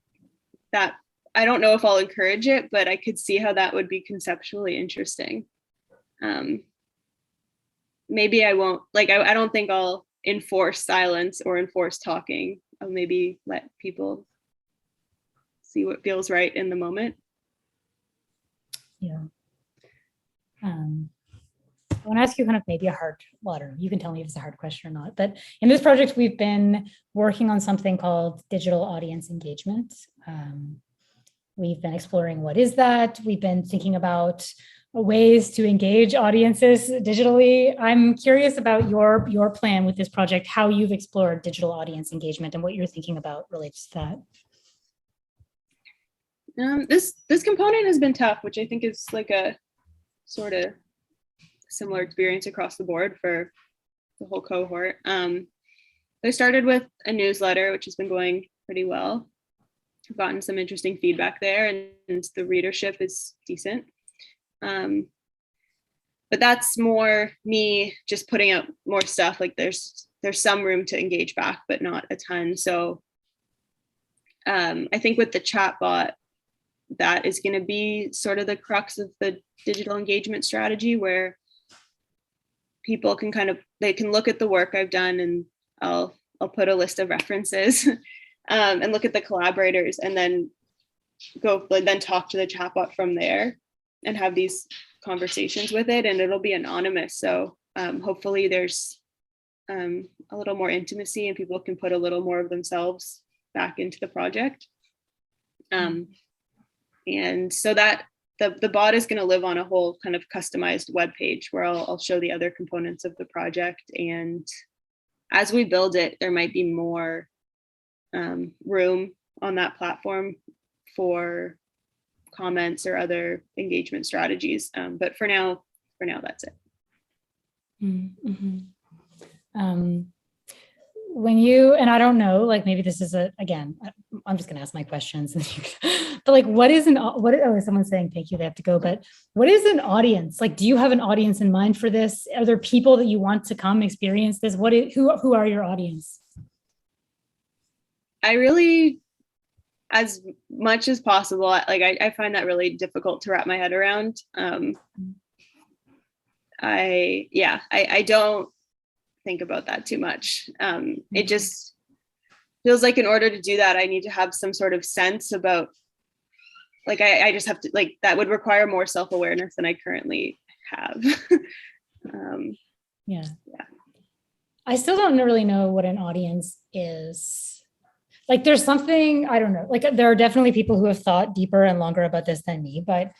that I don't know if I'll encourage it, but I could see how that would be conceptually interesting. Maybe I won't, like, I don't think I'll enforce silence or enforce talking. I'll maybe let people see what feels right in the moment. Yeah. I want to ask you kind of maybe a hard, well, I don't know, you can tell me if it's a hard question or not, but in this project, we've been working on something called digital audience engagement. We've been exploring what is that. We've been thinking about ways to engage audiences digitally. I'm curious about your plan with this project, how you've explored digital audience engagement and what you're thinking about related to that. This component has been tough, which I think is like a sort of similar experience across the board for the whole cohort. I started with a newsletter, which has been going pretty well. I've gotten some interesting feedback there, and the readership is decent. But that's more me just putting out more stuff. Like there's some room to engage back, but not a ton. So I think with the chatbot, that is going to be sort of the crux of the digital engagement strategy, where people can they can look at the work I've done, and I'll put a list of references and look at the collaborators, and then then talk to the chatbot from there and have these conversations with it, and it'll be anonymous. So hopefully there's a little more intimacy, and people can put a little more of themselves back into the project. And so that the bot is going to live on a whole kind of customized web page where I'll show the other components of the project. And as we build it, there might be more room on that platform for comments or other engagement strategies. But for now, that's it. Mm-hmm. When you, and I don't know, like maybe this is again, I'm just going to ask my questions. But like, someone's saying thank you, they have to go, but what is an audience? Like, do you have an audience in mind for this? Are there people that you want to come experience this? Who are your audience? I really, as much as possible, I find that really difficult to wrap my head around. I don't think about that too much. It just feels like in order to do that, I need to have some sort of sense about, like, I just have to, like, that would require more self-awareness than I currently have. Yeah. I still don't really know what an audience is. Like, there's something, I don't know, like there are definitely people who have thought deeper and longer about this than me, but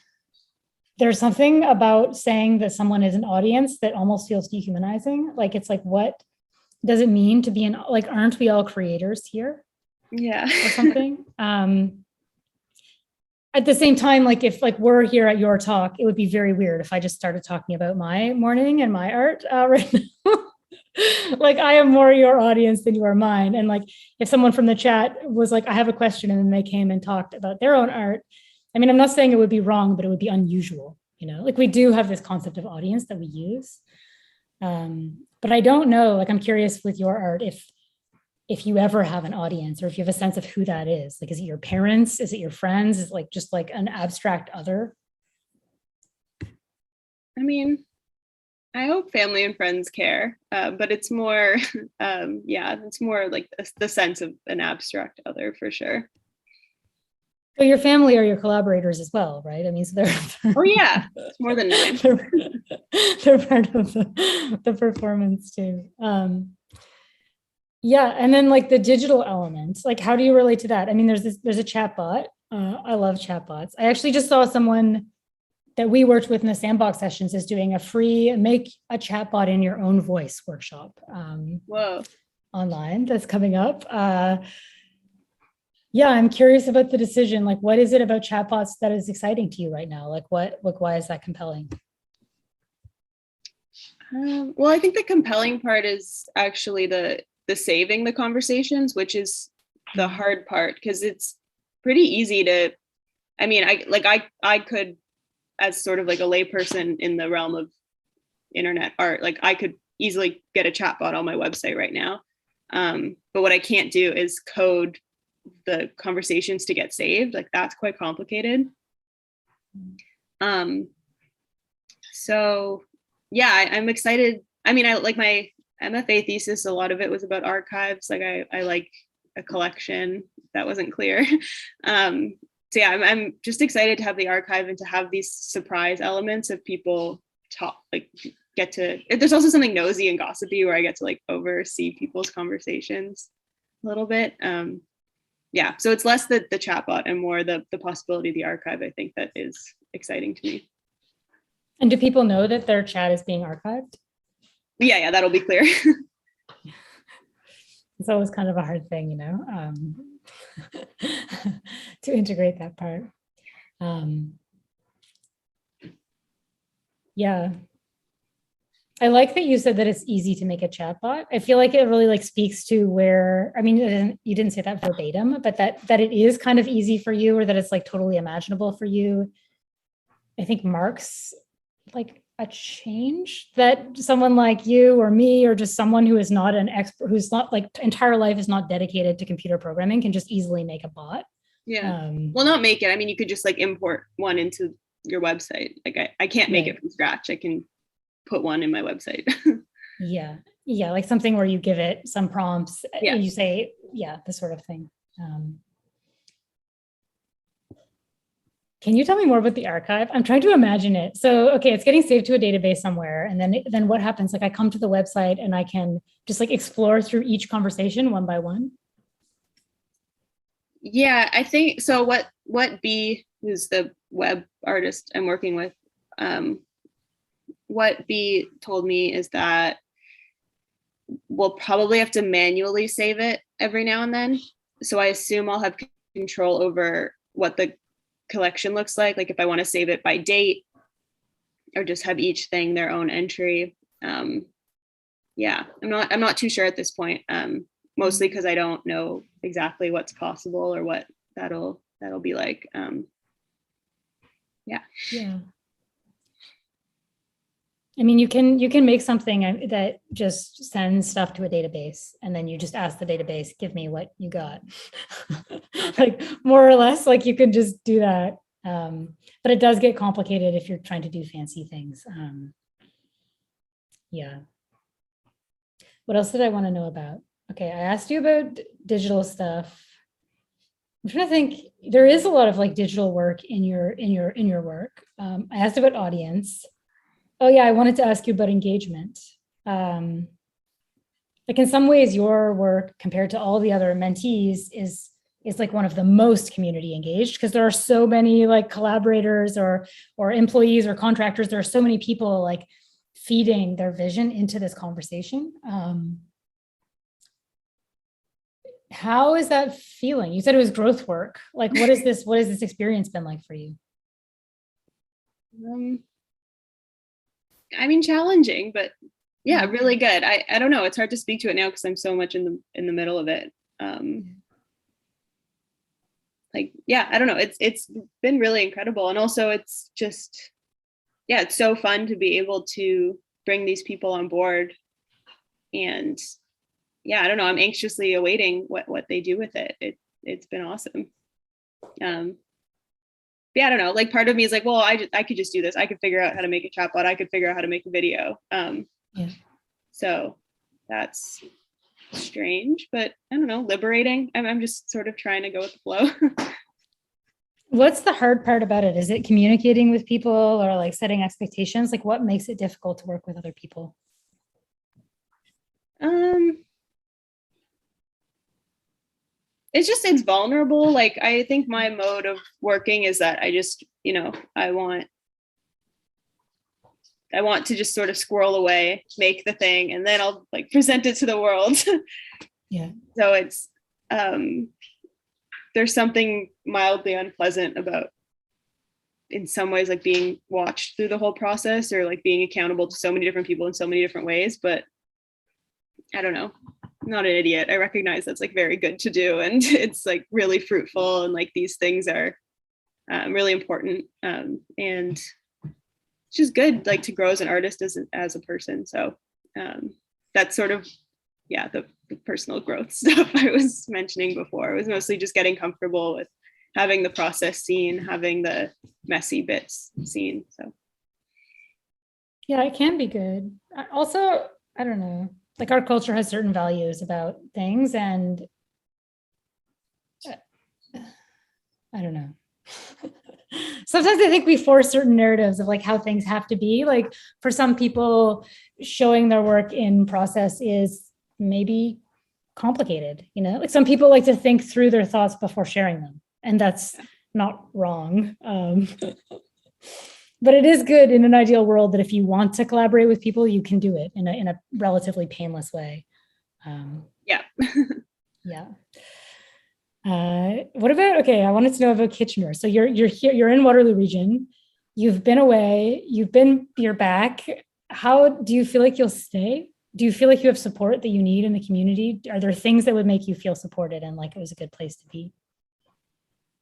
there's something about saying that someone is an audience that almost feels dehumanizing. Like, it's like, what does it mean to be like, aren't we all creators here? Yeah. Or something. At the same time, like, if like we're here at your talk, it would be very weird if I just started talking about my morning and my art right now. Like, I am more your audience than you are mine. And like, if someone from the chat was like, I have a question, and then they came and talked about their own art, I mean, I'm not saying it would be wrong, but it would be unusual, you know, like we do have this concept of audience that we use. But I don't know, like, I'm curious with your art, if you ever have an audience, or if you have a sense of who that is. Like, is it your parents? Is it your friends? Is it like just like an abstract other? I mean, I hope family and friends care, but it's more, it's more like the sense of an abstract other, for sure. But your family are your collaborators as well, right? I mean, so they're oh yeah, it's more than 9. they're part of the performance too. Yeah, and then like the digital element, like how do you relate to that? I mean, there's a chatbot. I love chatbots. I actually just saw someone that we worked with in the sandbox sessions is doing a free make a chatbot in your own voice workshop. Whoa. Online that's coming up. Yeah, I'm curious about the decision. Like, what is it about chatbots that is exciting to you right now? Like, why is that compelling? Well, I think the compelling part is actually the saving the conversations, which is the hard part, because it's pretty easy to, I mean, I could, as sort of like a layperson in the realm of internet art, like I could easily get a chatbot on my website right now. But what I can't do is code the conversations to get saved. Like, that's quite complicated. So yeah, I'm excited. I mean, I like my MFA thesis, a lot of it was about archives. Like I like a collection. That wasn't clear. So yeah, I'm just excited to have the archive and to have these surprise elements of people there's also something nosy and gossipy where I get to like oversee people's conversations a little bit. Yeah, so it's less the chatbot and more the possibility of the archive. I think that is exciting to me. And do people know that their chat is being archived? Yeah, that'll be clear. It's always kind of a hard thing, you know, to integrate that part. Yeah. I like that you said that it's easy to make a chatbot. I feel like it really like speaks to where, I mean, you didn't say that verbatim, but that it is kind of easy for you, or that it's like totally imaginable for you. I think marks like a change that someone like you or me, or just someone who is not an expert, who's not like entire life is not dedicated to computer programming, can just easily make a bot. Yeah. Well, not make it. I mean, you could just like import one into your website. Like I can't make it from scratch. I can put one in my website. Yeah, like something where you give it some prompts, and you say, this sort of thing. Can you tell me more about the archive? I'm trying to imagine it. So, okay, it's getting saved to a database somewhere, and then what happens? Like I come to the website and I can just like explore through each conversation one by one. Yeah, I think so. What B, who's the web artist I'm working with, what B told me is that we'll probably have to manually save it every now and then. So I assume I'll have control over what the collection looks like if I want to save it by date or just have each thing their own entry. I'm not too sure at this point, mostly because I don't know exactly what's possible or what that'll be like. Yeah. I mean, you can make something that just sends stuff to a database, and then you just ask the database, give me what you got. Like more or less, like you can just do that. But it does get complicated if you're trying to do fancy things. Yeah. What else did I want to know about? Okay, I asked you about digital stuff. I'm trying to think. There is a lot of like digital work in your work. I asked about audience. Oh yeah, I wanted to ask you about engagement. Like in some ways, your work compared to all the other mentees is like one of the most community engaged, because there are so many like collaborators or employees or contractors. There are so many people like feeding their vision into this conversation. How is that feeling? You said it was growth work. Like, what is this experience been like for you? I mean, challenging, but yeah, really good. I don't know. It's hard to speak to it now because I'm so much in the middle of it. I don't know. It's been really incredible. And also it's just, it's so fun to be able to bring these people on board. And I don't know, I'm anxiously awaiting what they do with it. It's been awesome. I don't know, like part of me is like, well, I could just do this. I could figure out how to make a chatbot. I could figure out how to make a video. So that's strange, but I don't know, liberating. I'm just sort of trying to go with the flow. What's the hard part about it? Is it communicating with people or like setting expectations? Like what makes it difficult to work with other people? It's vulnerable. Like, I think my mode of working is that I just, I want to just sort of squirrel away, make the thing, and then I'll like present it to the world. Yeah. So it's, there's something mildly unpleasant about, in some ways, like being watched through the whole process, or like being accountable to so many different people in so many different ways. But I don't know. I'm not an idiot. I recognize that's like very good to do, and it's like really fruitful, and like these things are really important, and it's just good like to grow as an artist, as a person. So that's sort of the personal growth stuff I was mentioning before. It was mostly just getting comfortable with having the process seen, having the messy bits seen. So yeah, it can be good. Also, I don't know, like our culture has certain values about things, and I don't know. Sometimes I think we force certain narratives of like how things have to be. Like for some people, showing their work in process is maybe complicated, you know, like some people like to think through their thoughts before sharing them, and that's not wrong. But it is good in an ideal world that if you want to collaborate with people, you can do it in a relatively painless way. Yeah. Yeah. What about, okay, I wanted to know about Kitchener. So you're here, you're in Waterloo region. You've been away, you're back. How do you feel like you'll stay? Do you feel like you have support that you need in the community? Are there things that would make you feel supported and like it was a good place to be?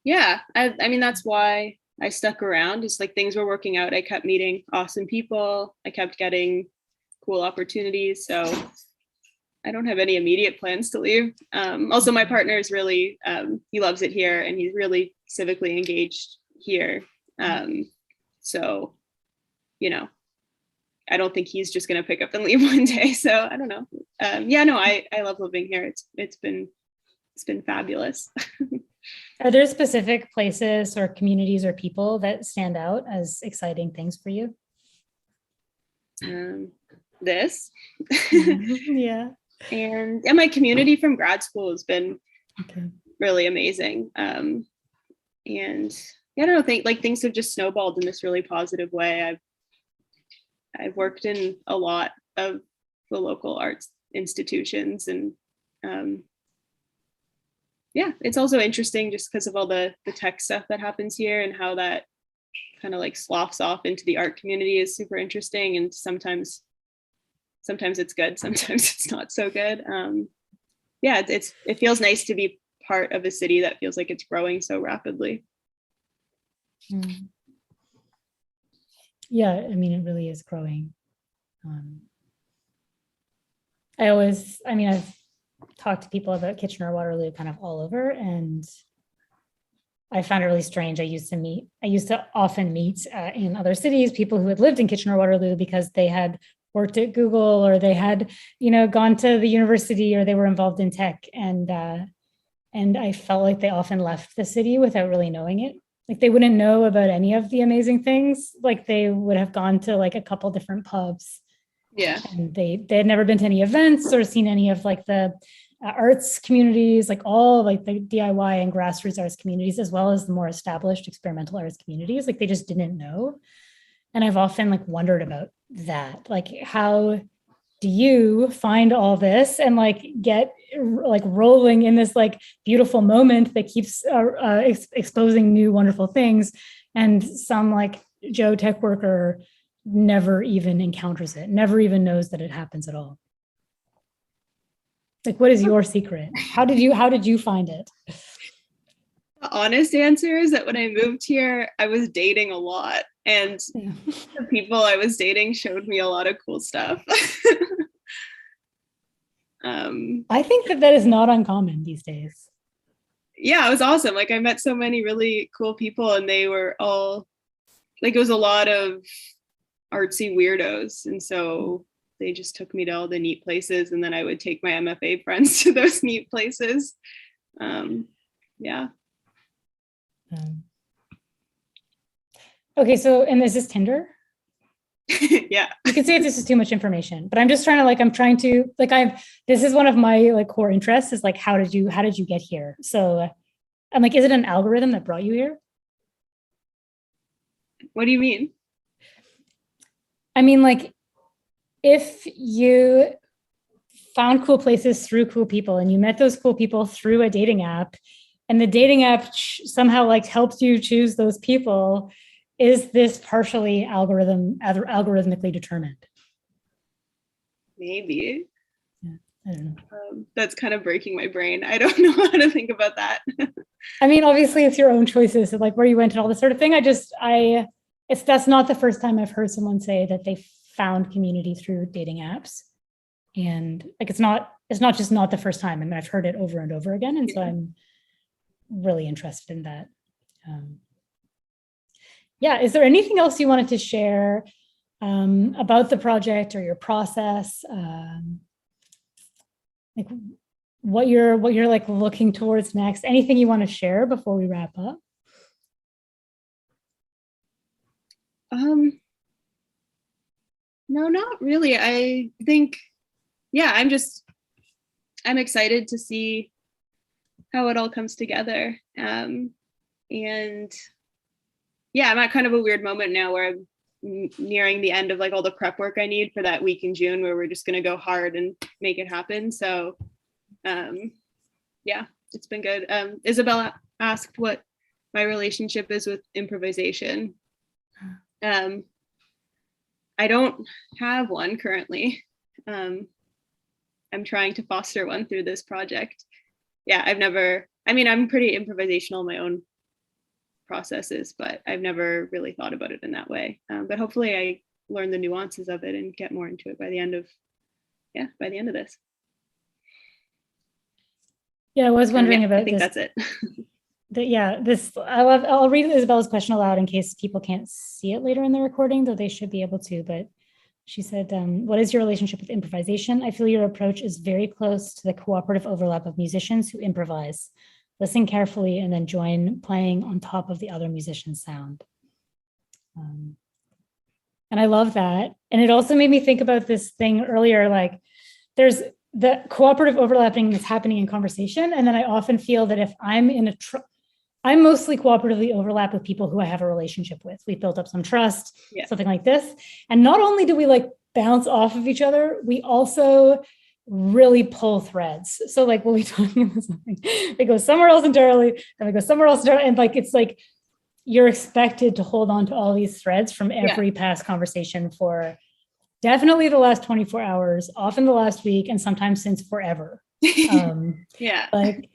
Yeah, I mean, that's why I stuck around. It's like things were working out. I kept meeting awesome people. I kept getting cool opportunities. So I don't have any immediate plans to leave. Also, my partner is really, he loves it here and he's really civically engaged here. So, you know, I don't think he's just going to pick up and leave one day. So I don't know. Yeah, no, I love living here. It's been fabulous. Are there specific places or communities or people that stand out as exciting things for you? This. Yeah. And yeah, my community from grad school has been really amazing. And yeah, I don't think like things have just snowballed in this really positive way. I've worked in a lot of the local arts institutions, and yeah, it's also interesting just because of all the tech stuff that happens here and how that kind of like sloughs off into the art community is super interesting. And sometimes it's good, sometimes it's not so good. Yeah, it feels nice to be part of a city that feels like it's growing so rapidly. Yeah, I mean, it really is growing. I've talked to people about Kitchener-Waterloo kind of all over, and I found it really strange. I used to often meet in other cities people who had lived in Kitchener-Waterloo because they had worked at Google or they had, gone to the university or they were involved in tech, and I felt like they often left the city without really knowing it. Like they wouldn't know about any of the amazing things. Like they would have gone to like a couple different pubs. Yeah. And they had never been to any events or seen any of like the arts communities, like all like the DIY and grassroots arts communities, as well as the more established experimental arts communities. Like they just didn't know. And I've often like wondered about that. Like, how do you find all this and like get like rolling in this like beautiful moment that keeps exposing new wonderful things, and some like Joe tech worker never even encounters it, never even knows that it happens at all? Like, what is your secret? How did you find it? The honest answer is that when I moved here, I was dating a lot, and the people I was dating showed me a lot of cool stuff. I think that is not uncommon these days. Yeah, it was awesome. Like I met so many really cool people, and they were all like, it was a lot of artsy weirdos, and so they just took me to all the neat places, and then I would take my MFA friends to those neat places. Yeah. Okay, so, and is this Tinder? Yeah. You can say if this is too much information, but I'm just trying to this is one of my like core interests, is like, how did you get here? So I'm like, is it an algorithm that brought you here? What do you mean? I mean, like, if you found cool places through cool people and you met those cool people through a dating app, and the dating app somehow like helped you choose those people, is this partially algorithmically determined? Maybe. Yeah, I don't know. That's kind of breaking my brain. I don't know how to think about that. I mean, obviously it's your own choices, so like where you went and all this sort of thing. That's not the first time I've heard someone say that they found community through dating apps. And like, it's not just not the first time. I mean, I've heard it over and over again. And so I'm really interested in that. Yeah. Is there anything else you wanted to share about the project or your process? Like what you're like looking towards next? Anything you want to share before we wrap up? No, not really. I think, yeah, I'm excited to see how it all comes together. And yeah, I'm at kind of a weird moment now where I'm nearing the end of like all the prep work I need for that week in June where we're just going to go hard and make it happen. So yeah, it's been good. Isabella asked what my relationship is with improvisation. I don't have one currently. I'm trying to foster one through this project. Yeah, I'm pretty improvisational in my own processes, but I've never really thought about it in that way. But hopefully I learn the nuances of it and get more into it by the end of this. Yeah, I was wondering about I think this. That's it. I'll read Isabella's question aloud in case people can't see it later in the recording, though they should be able to. But she said, what is your relationship with improvisation? I feel your approach is very close to the cooperative overlap of musicians who improvise. Listen carefully and then join playing on top of the other musician's sound. And I love that. And it also made me think about this thing earlier, like there's the cooperative overlapping that's happening in conversation. And then I often feel that if I'm I'm mostly cooperatively overlap with people who I have a relationship with. We've built up some trust, something like this. And not only do we like bounce off of each other, we also really pull threads. So like we'll be talking about something, we go somewhere else entirely, then we go somewhere else entirely. And like, it's like, you're expected to hold on to all these threads from every past conversation for definitely the last 24 hours, often the last week, and sometimes since forever. Like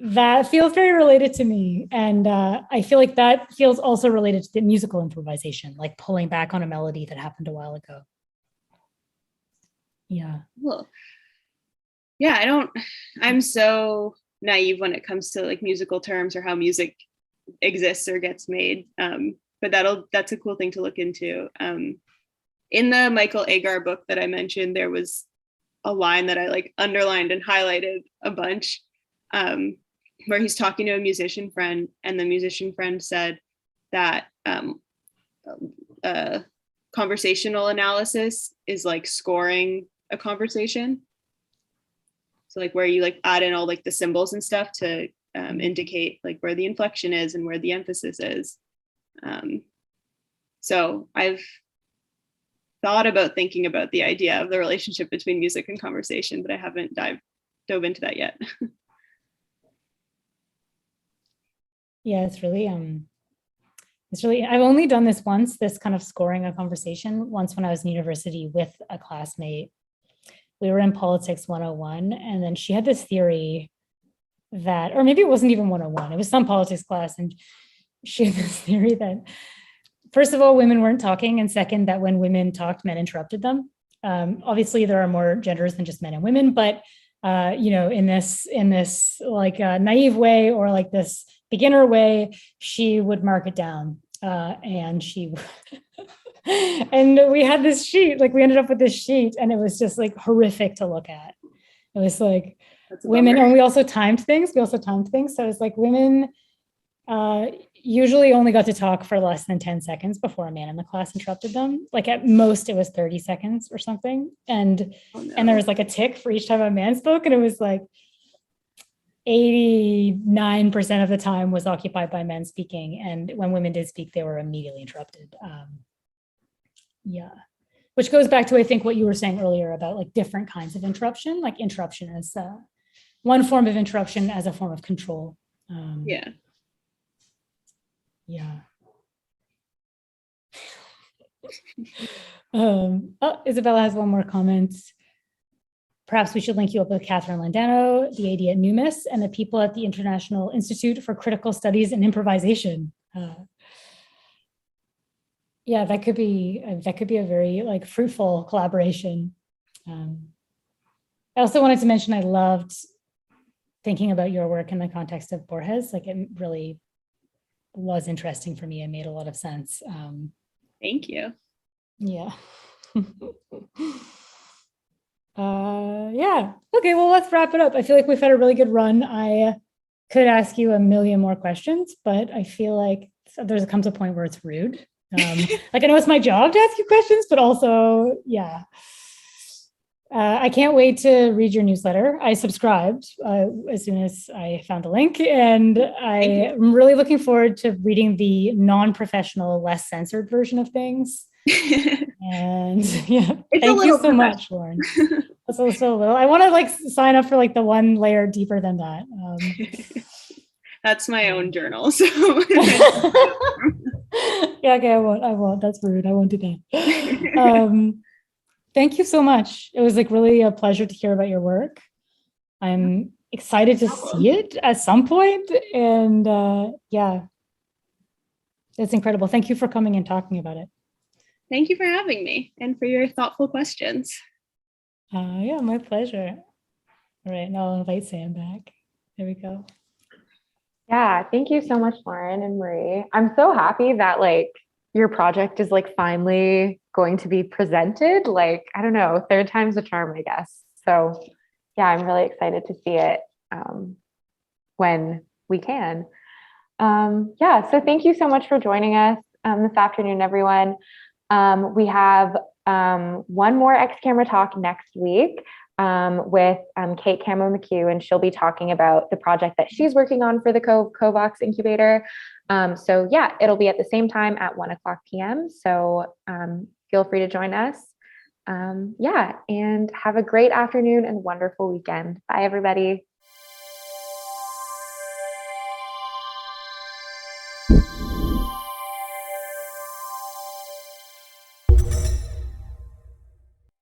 that feels very related to me. And I feel like that feels also related to the musical improvisation, like pulling back on a melody that happened a while ago. Yeah. Cool. Yeah, I'm so naive when it comes to like musical terms or how music exists or gets made. But that's a cool thing to look into. In the Michael Agar book that I mentioned, there was a line that I like underlined and highlighted a bunch, where he's talking to a musician friend, and the musician friend said that conversational analysis is like scoring a conversation. So like where you like add in all like the symbols and stuff to indicate like where the inflection is and where the emphasis is. So I've thought about thinking about the idea of the relationship between music and conversation, but I haven't dove into that yet. Yeah, it's really, I've only done this once, this kind of scoring a conversation once when I was in university with a classmate. We were in Politics 101, and then she had this theory that, or maybe it wasn't even 101, it was some politics class, and she had this theory that, first of all, women weren't talking, and second, that when women talked, men interrupted them. Obviously, there are more genders than just men and women, but in this like naive way or like this beginner way, she would mark it down, and she. And we had this sheet, like we ended up with this sheet, and it was just like horrific to look at. It was like women, and we also timed things. So it's like women usually only got to talk for less than 10 seconds before a man in the class interrupted them. Like at most it was 30 seconds or something. And there was like a tick for each time a man spoke. And it was like 89% of the time was occupied by men speaking. And when women did speak, they were immediately interrupted. Which goes back to, I think, what you were saying earlier about like different kinds of interruption, like interruption as one form of interruption as a form of control. Isabella has one more comment. Perhaps we should link you up with Catherine Landano, the AD at NUMIS, and the people at the International Institute for Critical Studies and Improvisation. That could be a very like fruitful collaboration. I also wanted to mention I loved thinking about your work in the context of Borges. Like it really was interesting for me. It made a lot of sense. Thank you. Yeah. Okay, well, let's wrap it up. I feel like we've had a really good run. I could ask you a million more questions, but I feel like there comes a point where it's rude. Like, I know it's my job to ask you questions, but also, yeah. I can't wait to read your newsletter. I subscribed as soon as I found the link, and I'm really looking forward to reading the non-professional, less censored version of things. And yeah, thank you so much, Lauren. That's also a little. I want to like sign up for like the one layer deeper than that. That's my own journal. So yeah, okay, I won't. That's rude. I won't do that. Thank you so much. It was like really a pleasure to hear about your work. I'm excited to see it at some point. And yeah, it's incredible. Thank you for coming and talking about it. Thank you for having me and for your thoughtful questions. Yeah, my pleasure. All right, now I'll invite Sam back. There we go. Yeah, thank you so much, Lauren and Marie. I'm so happy that like your project is like finally going to be presented. Like, I don't know, third time's a charm, I guess. So yeah, I'm really excited to see it when we can. Yeah, so thank you so much for joining us this afternoon, everyone. We have one more X Camera talk next week with Kate Camo McHugh, and she'll be talking about the project that she's working on for the COVOX incubator. So yeah, it'll be at the same time at 1:00 p.m. So feel free to join us. Yeah, and have a great afternoon and wonderful weekend. Bye, everybody.